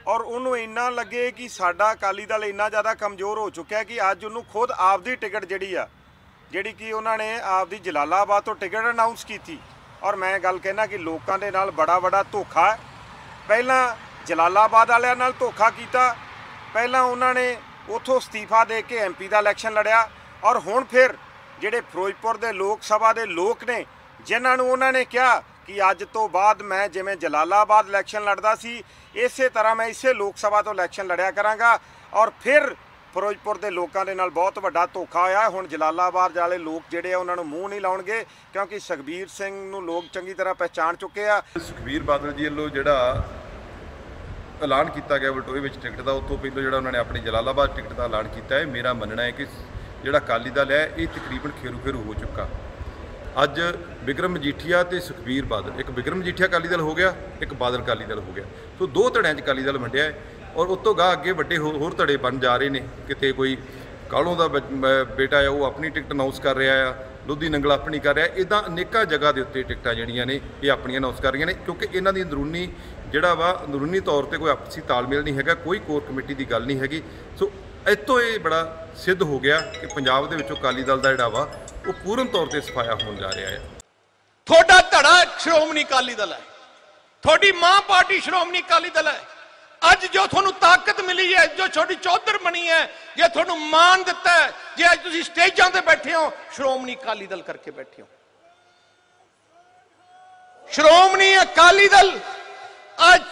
ਔਰ ਉਹਨੂੰ ਇੰਨਾ ਲੱਗੇ ਕਿ ਸਾਡਾ ਅਕਾਲੀ ਦਲ ਇੰਨਾ ਜ਼ਿਆਦਾ ਕਮਜ਼ੋਰ ਹੋ ਚੁੱਕਿਆ ਕਿ ਅੱਜ ਉਹਨੂੰ ਖੁਦ ਆਪਦੀ ਟਿਕਟ ਜਿਹੜੀ ਕਿ ਉਹਨਾਂ ਨੇ ਆਪਦੀ ਜਲਾਲਾਬਾਦ ਤੋਂ ਟਿਕਟ ਅਨਾਉਂਸ ਕੀਤੀ। ਔਰ ਮੈਂ ਗੱਲ ਕਹਿਣਾ ਕਿ ਲੋਕਾਂ ਦੇ ਨਾਲ ਬੜਾ ਧੋਖਾ ਹੈ। ਪਹਿਲਾਂ ਜਲਾਲਾਬਾਦ ਵਾਲਿਆਂ ਨਾਲ ਧੋਖਾ ਕੀਤਾ, ਪਹਿਲਾਂ ਉਹਨਾਂ ਨੇ ਉੱਥੋਂ ਅਸਤੀਫਾ ਦੇ ਕੇ MP ਦਾ ਇਲੈਕਸ਼ਨ ਲੜਿਆ ਔਰ ਹੁਣ ਫਿਰ ਜਿਹੜੇ ਫਿਰੋਜ਼ਪੁਰ ਦੇ ਲੋਕ ਸਭਾ ਦੇ ਲੋਕ ਨੇ ਜਿਨ੍ਹਾਂ ਨੂੰ ਉਹਨਾਂ ਨੇ ਕਿਹਾ ਕਿ ਅੱਜ ਤੋਂ ਬਾਅਦ ਮੈਂ ਜਿਵੇਂ ਜਲਾਲਾਬਾਦ ਇਲੈਕਸ਼ਨ ਲੜਦਾ ਸੀ ਇਸੇ ਤਰ੍ਹਾਂ ਮੈਂ ਇਸੇ ਲੋਕ ਸਭਾ ਤੋਂ ਇਲੈਕਸ਼ਨ ਲੜਿਆ ਕਰਾਂਗਾ ਔਰ ਫਿਰ ਫਿਰੋਜ਼ਪੁਰ ਦੇ ਲੋਕਾਂ ਦੇ ਨਾਲ ਬਹੁਤ ਵੱਡਾ ਧੋਖਾ ਹੋਇਆ। ਹੁਣ ਜਲਾਲਾਬਾਦ ਵਾਲੇ ਲੋਕ ਜਿਹੜੇ ਆ ਉਹਨਾਂ ਨੂੰ ਮੂੰਹ ਨਹੀਂ ਲਾਉਣਗੇ, ਕਿਉਂਕਿ ਸੁਖਬੀਰ ਸਿੰਘ ਨੂੰ ਲੋਕ ਚੰਗੀ ਤਰ੍ਹਾਂ ਪਹਿਚਾਣ ਚੁੱਕੇ ਆ। ਸੁਖਬੀਰ ਬਾਦਲ ਜੀ ਵੱਲੋਂ ਜਿਹੜਾ ਐਲਾਨ ਕੀਤਾ ਗਿਆ ਬਲਟੋਏ ਵਿੱਚ ਟਿਕਟ ਦਾ, ਉਸ ਤੋਂ ਪਹਿਲਾਂ ਜਿਹੜਾ ਉਹਨਾਂ ਨੇ ਆਪਣੀ ਜਲਾਲਾਬਾਦ ਟਿਕਟ ਦਾ ਐਲਾਨ ਕੀਤਾ ਹੈ, ਮੇਰਾ ਮੰਨਣਾ ਹੈ ਕਿ ਜਿਹੜਾ ਅਕਾਲੀ ਦਲ ਹੈ ਇਹ ਤਕਰੀਬਨ ਖੇਰੂ ਹੋ ਚੁੱਕਾ। ਅੱਜ ਬਿਕਰਮ ਮਜੀਠੀਆ ਤੇ ਸੁਖਬੀਰ ਬਾਦਲ, ਇੱਕ ਬਿਕਰਮ ਮਜੀਠੀਆ ਅਕਾਲੀ ਦਲ ਹੋ ਗਿਆ, ਇੱਕ ਬਾਦਲ ਅਕਾਲੀ ਦਲ ਹੋ ਗਿਆ। ਸੋ ਦੋ ਧੜਿਆਂ 'ਚ ਅਕਾਲੀ ਦਲ ਵੰਡਿਆ ਹੈ ਔਰ ਉਸ ਤੋਂ ਗਾਹ ਅੱਗੇ ਵੱਡੇ ਹੋਰ ਧੜੇ ਬਣ ਜਾ ਰਹੇ ਨੇ। ਕਿਤੇ ਕੋਈ ਕਾਲੋਂ ਦਾ ਬੇਟਾ ਹੈ ਉਹ ਆਪਣੀ ਟਿਕਟ ਅਨਾਉਂਸ ਕਰ ਰਿਹਾ ਆ, ਲੋਧੀ ਨੰਗਲ ਆਪਣੀ ਕਰ ਰਿਹਾ। ਇੱਦਾਂ ਅਨੇਕਾਂ ਜਗ੍ਹਾ ਦੇ ਉੱਤੇ ਟਿਕਟਾਂ ਜਿਹੜੀਆਂ ਨੇ ਇਹ ਆਪਣੀਆਂ ਅਨਾਉਂਸ ਕਰ ਰਹੀਆਂ ਨੇ, ਕਿਉਂਕਿ ਇਹਨਾਂ ਦੀ ਅੰਦਰੂਨੀ ਤੌਰ ਤੇ ਕੋਈ ਆਪਸੀ ਤਾਲਮੇਲ ਨਹੀਂ ਹੈਗਾ, ਕੋਈ ਕੋਰ ਕਮੇਟੀ ਦੀ ਗੱਲ ਨਹੀਂ ਹੈਗੀ। ਸੋ ਇੱਥੋਂ ਇਹ ਬੜਾ ਸਿੱਧ ਹੋ ਗਿਆ ਕਿ ਪੰਜਾਬ ਦੇ ਵਿੱਚੋਂ ਅਕਾਲੀ ਦਲ ਦਾ ਜਿਹੜਾ ਵਾ ਉਹ ਪੂਰਨ ਤੌਰ ਤੇ ਸਫਾਇਆ ਹੋਣ ਜਾ ਰਿਹਾ ਹੈ। ਤੁਹਾਡਾ ਧੜਾ ਸ਼੍ਰੋਮਣੀ ਅਕਾਲੀ ਦਲ ਹੈ, ਤੁਹਾਡੀ ਮਾਂ ਪਾਰਟੀ ਸ਼੍ਰੋਮਣੀ ਅਕਾਲੀ ਦਲ ਹੈ। ਅੱਜ ਜੋ ਤੁਹਾਨੂੰ ਤਾਕਤ ਮਿਲੀ ਹੈ, ਜੋ ਤੁਹਾਡੀ ਚੌਧਰ ਬਣੀ ਹੈ, ਜੇ ਤੁਹਾਨੂੰ ਮਾਣ ਦਿੱਤਾ ਹੈ, ਜੇ ਅੱਜ ਤੁਸੀਂ ਸਟੇਜਾਂ ਤੇ ਬੈਠੇ ਹੋ, ਸ਼੍ਰੋਮਣੀ ਅਕਾਲੀ ਦਲ ਕਰਕੇ ਬੈਠੇ ਹੋ। ਸ਼੍ਰੋਮਣੀ ਅਕਾਲੀ ਦਲ ਅੱਜ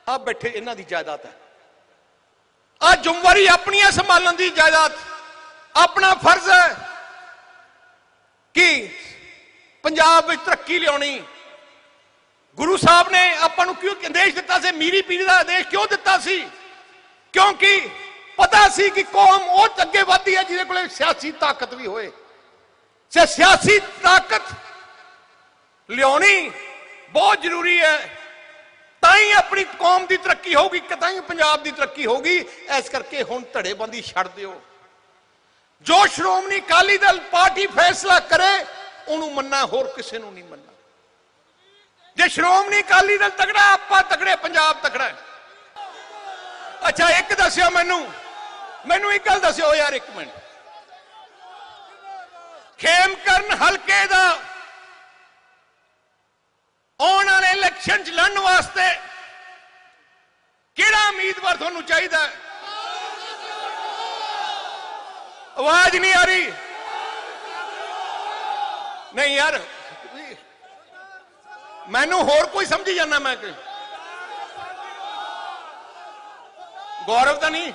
ਆ ਬੈਠੇ ਇਹਨਾਂ ਦੀ ਜਾਇਦਾਦ ਹੈ। ਆ ਜ਼ਿੰਮੇਵਾਰੀ ਆਪਣੀਆਂ ਸੰਭਾਲਣ ਦੀ ਜਾਇਦਾਦ, ਆਪਣਾ ਫਰਜ਼ ਹੈ ਕਿ ਪੰਜਾਬ ਵਿੱਚ ਤਰੱਕੀ ਲਿਆਉਣੀ। ਗੁਰੂ ਸਾਹਿਬ ਨੇ ਆਪਾਂ ਨੂੰ ਕਿਉਂ ਆਦੇਸ਼ ਦਿੱਤਾ ਸੀ? ਮੀਰੀ ਪੀਰੀ ਦਾ ਆਦੇਸ਼ ਕਿਉਂ ਦਿੱਤਾ ਸੀ? ਕਿਉਂਕਿ ਪਤਾ ਸੀ ਕਿ ਕੌਮ ਉਹ ਅੱਗੇ ਵਧਦੀ ਹੈ ਜਿਹਦੇ ਕੋਲੇ ਸਿਆਸੀ ਤਾਕਤ ਵੀ ਹੋਏ। ਸਿਆਸੀ ਤਾਕਤ ਲਿਆਉਣੀ ਬਹੁਤ ਜ਼ਰੂਰੀ ਹੈ, ਤਾਂ ਹੀ ਆਪਣੀ ਕੌਮ ਦੀ ਤਰੱਕੀ ਹੋਊਗੀ, ਤਾਂ ਹੀ ਪੰਜਾਬ ਦੀ ਤਰੱਕੀ ਹੋਊਗੀ। ਇਸ ਕਰਕੇ ਹੁਣ ਧੜੇਬੰਦੀ ਛੱਡ ਦਿਓ। ਜੋ ਸ਼੍ਰੋਮਣੀ ਅਕਾਲੀ ਦਲ ਪਾਰਟੀ ਫੈਸਲਾ ਕਰੇ ਉਹਨੂੰ ਮੰਨਣਾ, ਹੋਰ ਕਿਸੇ ਨੂੰ ਨਹੀਂ ਮੰਨਣਾ। ਜੇ ਸ਼੍ਰੋਮਣੀ ਅਕਾਲੀ ਦਲ ਤਗੜਾ, ਆਪਾਂ ਤਗੜੇ, ਪੰਜਾਬ ਤਗੜਾ ਹੈ। ਅੱਛਾ ਇੱਕ ਦੱਸਿਓ ਮੈਨੂੰ ਇੱਕ ਗੱਲ ਦੱਸਿਓ ਯਾਰ, ਇੱਕ ਮਿੰਟ। ਖੇਮਕਰਨ ਹਲਕੇ ਦਾ ਆਉਣ ਵਾਲੇ ਇਲੈਕਸ਼ਨ 'ਚ ਲੜਨ ਵਾਸਤੇ ਕਿਹੜਾ ਉਮੀਦਵਾਰ ਤੁਹਾਨੂੰ ਚਾਹੀਦਾ ਹੈ? ਆਵਾਜ਼ ਨਹੀਂ ਆ ਰਹੀ। ਨਹੀਂ ਯਾਰ, ਮੈਨੂੰ ਹੋਰ ਕੋਈ ਸਮਝੀ ਜਾਂਦਾ। ਮੈਂ ਗੌਰਵ ਤਾਂ ਨਹੀਂ।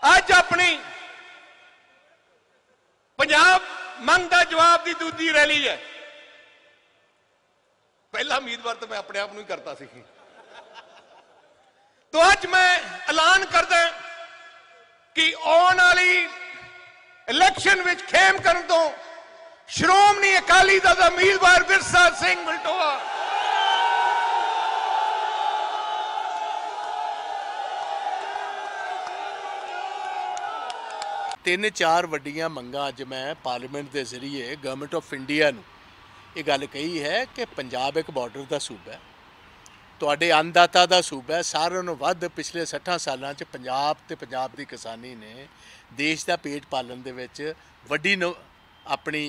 ਅੱਜ ਆਪਣੀ ਪੰਜਾਬ ਮੰਗ ਦਾ ਜਵਾਬ ਦੀ ਦੂਜੀ ਰੈਲੀ ਹੈ। ਪਹਿਲਾ ਉਮੀਦਵਾਰ ਤਾਂ ਮੈਂ ਆਪਣੇ ਆਪ ਨੂੰ ਹੀ ਕਰਤਾ ਸੀ। तो आज मैं ऐलान करदा कि आने वाली इलेक्शन विच खेमकरण तो श्रोमणी अकाली दल दा उम्मीदवार विरसा सिंह बलटोआ तीन चार वड्डियां मंगां अज मैं पार्लीमेंट के जरिए गवर्नमेंट ऑफ इंडिया नूं ये गल कही है कि पंजाब एक बॉर्डर का सूबा है, तुहाडे अन्नदाता का सूबा है। सारिਆਂ ਨੂੰ ਵੱਧ पिछले 60 ਸਾਲਾਂ 'ਚ पंजाब ते पंजाब की किसानी ने देश का पेट पालन दे विच वड्डी अपनी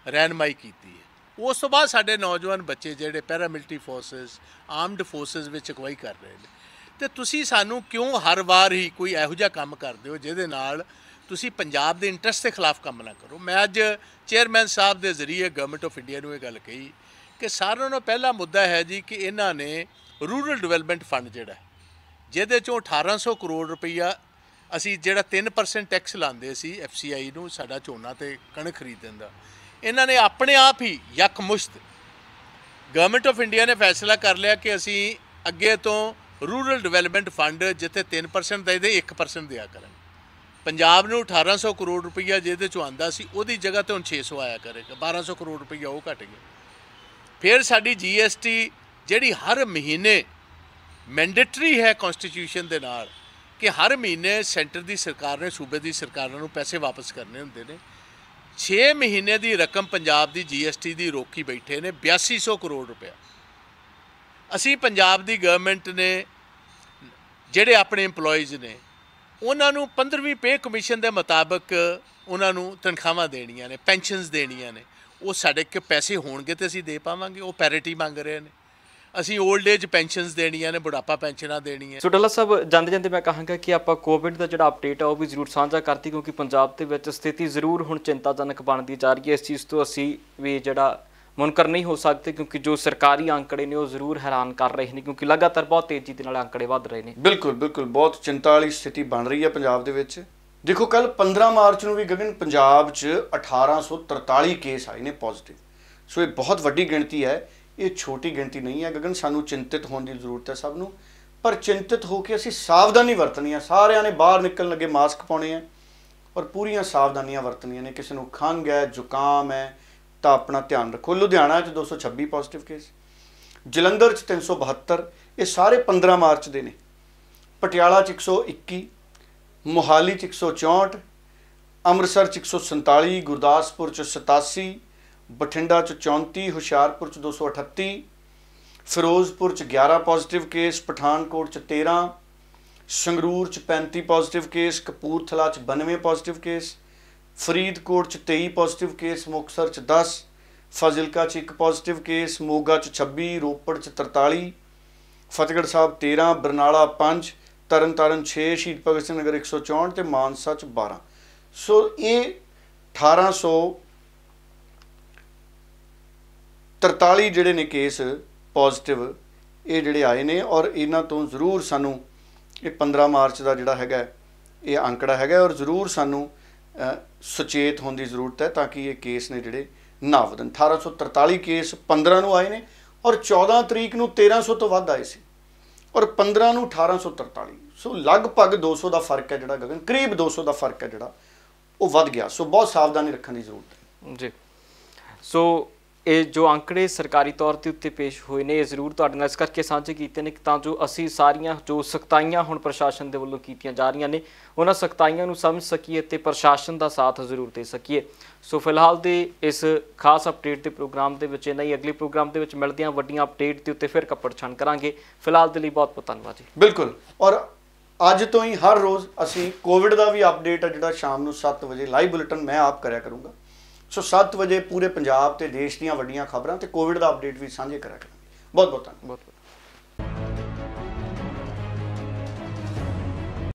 रहनमाई की है। उस तो बाद साडे नौजवान बच्चे जिहड़े पैरामिलिटरी फोर्सेस आर्मड फोर्सेस विच अगवाई कर रहे हैं, तो तुसीं सानूं क्यों हर वार ही कोई इहो जिहा काम करदे हो जिहदे नाल तुसीं पंजाब के इंटरस्ट के खिलाफ काम ना करो। मैं अज चेयरमैन साहब के जरिए गवर्नमेंट ऑफ इंडिया को यह गल कही कि सारिਆਂ ਨੂੰ पहला मुद्दा है जी कि इन्हां ने रूरल डिवेलपमेंट फंड जिहड़ा जिहदे चों 1800 करोड़ रुपया असी जिहड़ा 3% टैक्स लांदे सी FCI नूं साडा झोना ते कणक खरीदण दा, इन्हां ने अपने आप ही यकमुश्त गवर्नमेंट ऑफ इंडिया ने फैसला कर लिया कि असी अगे तो रूरल डिवेलपमेंट फंड जिथे 3% देते 1% दिया करें। पंजाब नूं 1800 करोड़ रुपया जिहदे चों आंदा सी उहदी जगह ते हुण 600 आया करेगा, 1200 करोड़ रुपया वो घट गया। फिर साडी GST जिहड़ी हर महीने मैंडेटरी है कॉन्स्टिट्यूशन दे नाल कि हर महीने सेंटर की सरकार ने सूबे की सरकारों को पैसे वापस करने होंदे ने। 6 महीने की रकम पंजाब की GST की रोकी बैठे ने 8200 करोड़ रुपया। असी पंजाब की गवर्नमेंट ने जिहड़े अपने इंपलॉइज ने उन्होंने 15वीं पे कमीशन के मुताबिक उन्होंने तनख्वाहां देनियां ने, पेंशनस देनियां ने, वो साढ़े के पैसे होणगे तो असीं दे पावांगे। वो पैरिटी मंग रहे हैं, ਅਸੀਂ ओल्ड एज ਪੈਨਸ਼ਨਸ ਦੇਣੀਆਂ ਨੇ, बुढ़ापा ਪੈਨਸ਼ਨਾਂ ਦੇਣੀਆਂ। ਸੋ ਡੱਲਾ ਸਾਹਿਬ ਜਾਂਦੇ ਜਾਂਦੇ ਮੈਂ ਕਹਾਂਗਾ ਕਿ ਆਪਾਂ ਕੋਵਿਡ ਦਾ ਜਿਹੜਾ ਅਪਡੇਟ ਆ ਉਹ ਵੀ ਜ਼ਰੂਰ ਸਾਂਝਾ ਕਰਤੀ, ਕਿਉਂਕਿ ਪੰਜਾਬ ਦੇ ਵਿੱਚ ਸਥਿਤੀ ਜ਼ਰੂਰ ਹੁਣ ਚਿੰਤਾਜਨਕ ਬਣਦੀ ਜਾ ਰਹੀ ਹੈ। ਇਸ ਚੀਜ਼ ਤੋਂ ਅਸੀਂ ਵੀ ਜਿਹੜਾ ਮੁਨਕਰ ਨਹੀਂ ਹੋ ਸਕਦੇ, ਕਿਉਂਕਿ ਜੋ ਸਰਕਾਰੀ ਅੰਕੜੇ ਨੇ ਉਹ ਜ਼ਰੂਰ ਹੈਰਾਨ ਕਰ ਰਹੇ ਨੇ, ਕਿਉਂਕਿ ਲਗਾਤਾਰ ਬਹੁਤ ਤੇਜ਼ੀ ਦੇ ਨਾਲ ਅੰਕੜੇ ਵੱਧ ਰਹੇ ਨੇ। ਬਿਲਕੁਲ ਬਿਲਕੁਲ ਬਹੁਤ ਚਿੰਤਾ ਵਾਲੀ ਸਥਿਤੀ ਬਣ ਰਹੀ ਹੈ ਪੰਜਾਬ ਦੇ ਵਿੱਚ। ਦੇਖੋ ਕੱਲ 15 ਮਾਰਚ ਨੂੰ ਵੀ ਗਗਨ ਪੰਜਾਬ 'ਚ 1843 ਕੇਸ ਆਏ ਨੇ ਪੋਜ਼ਿਟਿਵ। ਸੋ ਇਹ ਬਹੁਤ ਵੱਡੀ ਗਿਣਤੀ ਹੈ, ਇਹ ਛੋਟੀ ਗਿਣਤੀ ਨਹੀਂ ਹੈ ਗਗਨ। ਸਾਨੂੰ ਚਿੰਤਿਤ ਹੋਣ ਦੀ ਜ਼ਰੂਰਤ ਹੈ ਸਭ ਨੂੰ, ਪਰ ਚਿੰਤਿਤ ਹੋ ਕੇ ਅਸੀਂ ਸਾਵਧਾਨੀ ਵਰਤਣੀ ਹੈ। ਸਾਰਿਆਂ ਨੇ ਬਾਹਰ ਨਿਕਲਣ ਲੱਗੇ ਮਾਸਕ ਪਾਉਣੇ ਆ ਔਰ ਪੂਰੀਆਂ ਸਾਵਧਾਨੀਆਂ ਵਰਤਣੀਆਂ ਨੇ। ਕਿਸੇ ਨੂੰ ਖੰਘ ਹੈ, ਜ਼ੁਕਾਮ ਹੈ ਤਾਂ ਆਪਣਾ ਧਿਆਨ ਰੱਖੋ। ਲੁਧਿਆਣਾ 'ਚ 226 ਪੋਜ਼ਿਟਿਵ ਕੇਸ, ਜਲੰਧਰ 'ਚ 372, ਇਹ ਸਾਰੇ 15 ਮਾਰਚ ਦੇ ਨੇ। ਪਟਿਆਲਾ 'ਚ 121, ਮੋਹਾਲੀ 'ਚ 164, ਅੰਮ੍ਰਿਤਸਰ 'ਚ 147, ਗੁਰਦਾਸਪੁਰ 'ਚ 87, ਬਠਿੰਡਾ 'ਚ 34, ਹੁਸ਼ਿਆਰਪੁਰ 'ਚ 238, ਫਿਰੋਜ਼ਪੁਰ 'ਚ 11 ਪੋਜ਼ਿਟਿਵ ਕੇਸ, ਪਠਾਨਕੋਟ 'ਚ 13, ਸੰਗਰੂਰ 'ਚ 35 ਪੋਜ਼ਿਟਿਵ ਕੇਸ, ਕਪੂਰਥਲਾ 'ਚ 92 ਪੋਜ਼ਿਟਿਵ ਕੇਸ, ਫਰੀਦਕੋਟ 'ਚ 23 ਪੋਜ਼ਿਟਿਵ ਕੇਸ, ਮੁਕਤਸਰ 'ਚ 10, ਫਾਜ਼ਿਲਕਾ 'ਚ 1 ਪੋਜ਼ਿਟਿਵ ਕੇਸ, ਮੋਗਾ 'ਚ 26, ਰੋਪੜ 'ਚ 43, ਫਤਿਹਗੜ੍ਹ ਸਾਹਿਬ 13, ਬਰਨਾਲਾ 5, ਤਰਨਤਾਰਨ 6, ਸ਼ਹੀਦ ਭਗਤ ਸਿੰਘ ਨਗਰ 164 ਤੇ ਮਾਨਸਾ 'ਚ 12। ਸੋ ਇਹ 1843 ਜਿਹੜੇ ਨੇ ਕੇਸ ਪੋਜ਼ਿਟਿਵ ਇਹ ਜਿਹੜੇ ਆਏ ਨੇ, ਔਰ ਇਹਨਾਂ ਤੋਂ ਜ਼ਰੂਰ ਸਾਨੂੰ ਇਹ 15 ਮਾਰਚ ਦਾ ਜਿਹੜਾ ਹੈਗਾ ਇਹ ਅੰਕੜਾ ਹੈਗਾ, ਔਰ ਜ਼ਰੂਰ ਸਾਨੂੰ ਸੁਚੇਤ ਹੋਣ ਦੀ ਜ਼ਰੂਰਤ ਹੈ ਤਾਂ ਕਿ ਇਹ ਕੇਸ ਨੇ ਜਿਹੜੇ ਨਾ ਵਧਣ। 1843 ਕੇਸ 15 ਨੂੰ ਆਏ ਨੇ ਔਰ 14 ਤਰੀਕ ਨੂੰ 1300 ਤੋਂ ਵੱਧ ਆਏ ਸੀ ਔਰ 15 ਨੂੰ 1843। ਸੋ ਲਗਭਗ 200 ਦਾ ਫਰਕ ਹੈ ਜਿਹੜਾ ਗਗਨ, ਕਰੀਬ 200 ਦਾ ਫਰਕ ਹੈ ਜਿਹੜਾ ਉਹ ਵੱਧ ਗਿਆ। ਸੋ ਬਹੁਤ ਸਾਵਧਾਨੀ ਰੱਖਣ ਦੀ ਜ਼ਰੂਰਤ ਹੈ ਜੀ। ਸੋ ਇਹ ਜੋ ਅੰਕੜੇ ਸਰਕਾਰੀ ਤੌਰ ਤੇ ਉੱਤੇ ਪੇਸ਼ ਹੋਏ ਨੇ, ਇਹ ਜ਼ਰੂਰ ਤੁਹਾਡੇ ਨਾਲ ਇਸ ਕਰਕੇ ਸਾਂਝੇ ਕੀਤੇ ਨੇ ਤਾਂ ਜੋ ਅਸੀਂ ਸਾਰੀਆਂ ਜੋ ਸਖਤਾਈਆਂ ਹੁਣ ਪ੍ਰਸ਼ਾਸਨ ਦੇ ਵੱਲੋਂ ਕੀਤੀਆਂ ਜਾ ਰਹੀਆਂ ਨੇ ਉਹਨਾਂ ਸਖਤਾਈਆਂ ਨੂੰ ਸਮਝ ਸਕੀਏ ਤੇ ਪ੍ਰਸ਼ਾਸਨ ਦਾ ਸਾਥ ਜ਼ਰੂਰ ਦੇ ਸਕੀਏ। ਸੋ ਫਿਲਹਾਲ ਦੇ ਇਸ ਖਾਸ ਅਪਡੇਟ ਦੇ ਪ੍ਰੋਗਰਾਮ ਦੇ ਵਿੱਚ ਇੰਨਾ ਹੀ। ਅਗਲੇ ਪ੍ਰੋਗਰਾਮ ਦੇ ਵਿੱਚ ਮਿਲਦੇ ਹਾਂ ਵੱਡੀਆਂ ਅਪਡੇਟ ਦੇ ਉੱਤੇ, ਫਿਰ ਕੱਪੜ ਛਣ ਕਰਾਂਗੇ। ਫਿਲਹਾਲ ਦੇ ਲਈ ਬਹੁਤ ਬਹੁਤ ਧੰਨਵਾਦ ਜੀ। ਬਿਲਕੁਲ, ਔਰ ਅੱਜ ਤੋਂ ਹੀ ਹਰ ਰੋਜ਼ ਅਸੀਂ ਕੋਵਿਡ ਦਾ ਵੀ ਅਪਡੇਟ ਹੈ ਜਿਹੜਾ ਸ਼ਾਮ ਨੂੰ 7 ਵਜੇ ਲਾਈਵ ਬੁਲੇਟਿਨ ਮੈਂ ਆਪ ਕਰਿਆ ਕਰੂੰਗਾ। ਸੋ 7 ਵਜੇ ਪੂਰੇ ਪੰਜਾਬ ਤੇ ਦੇਸ਼ ਦੀਆਂ ਵੱਡੀਆਂ ਖਬਰਾਂ ਤੇ ਕੋਵਿਡ ਦਾ ਅਪਡੇਟ ਵੀ ਸਾਂਝੇ ਕਰਿਆ ਕਰਾਂਗੇ। ਬਹੁਤ ਬਹੁਤ ਧੰਨਵਾਦ।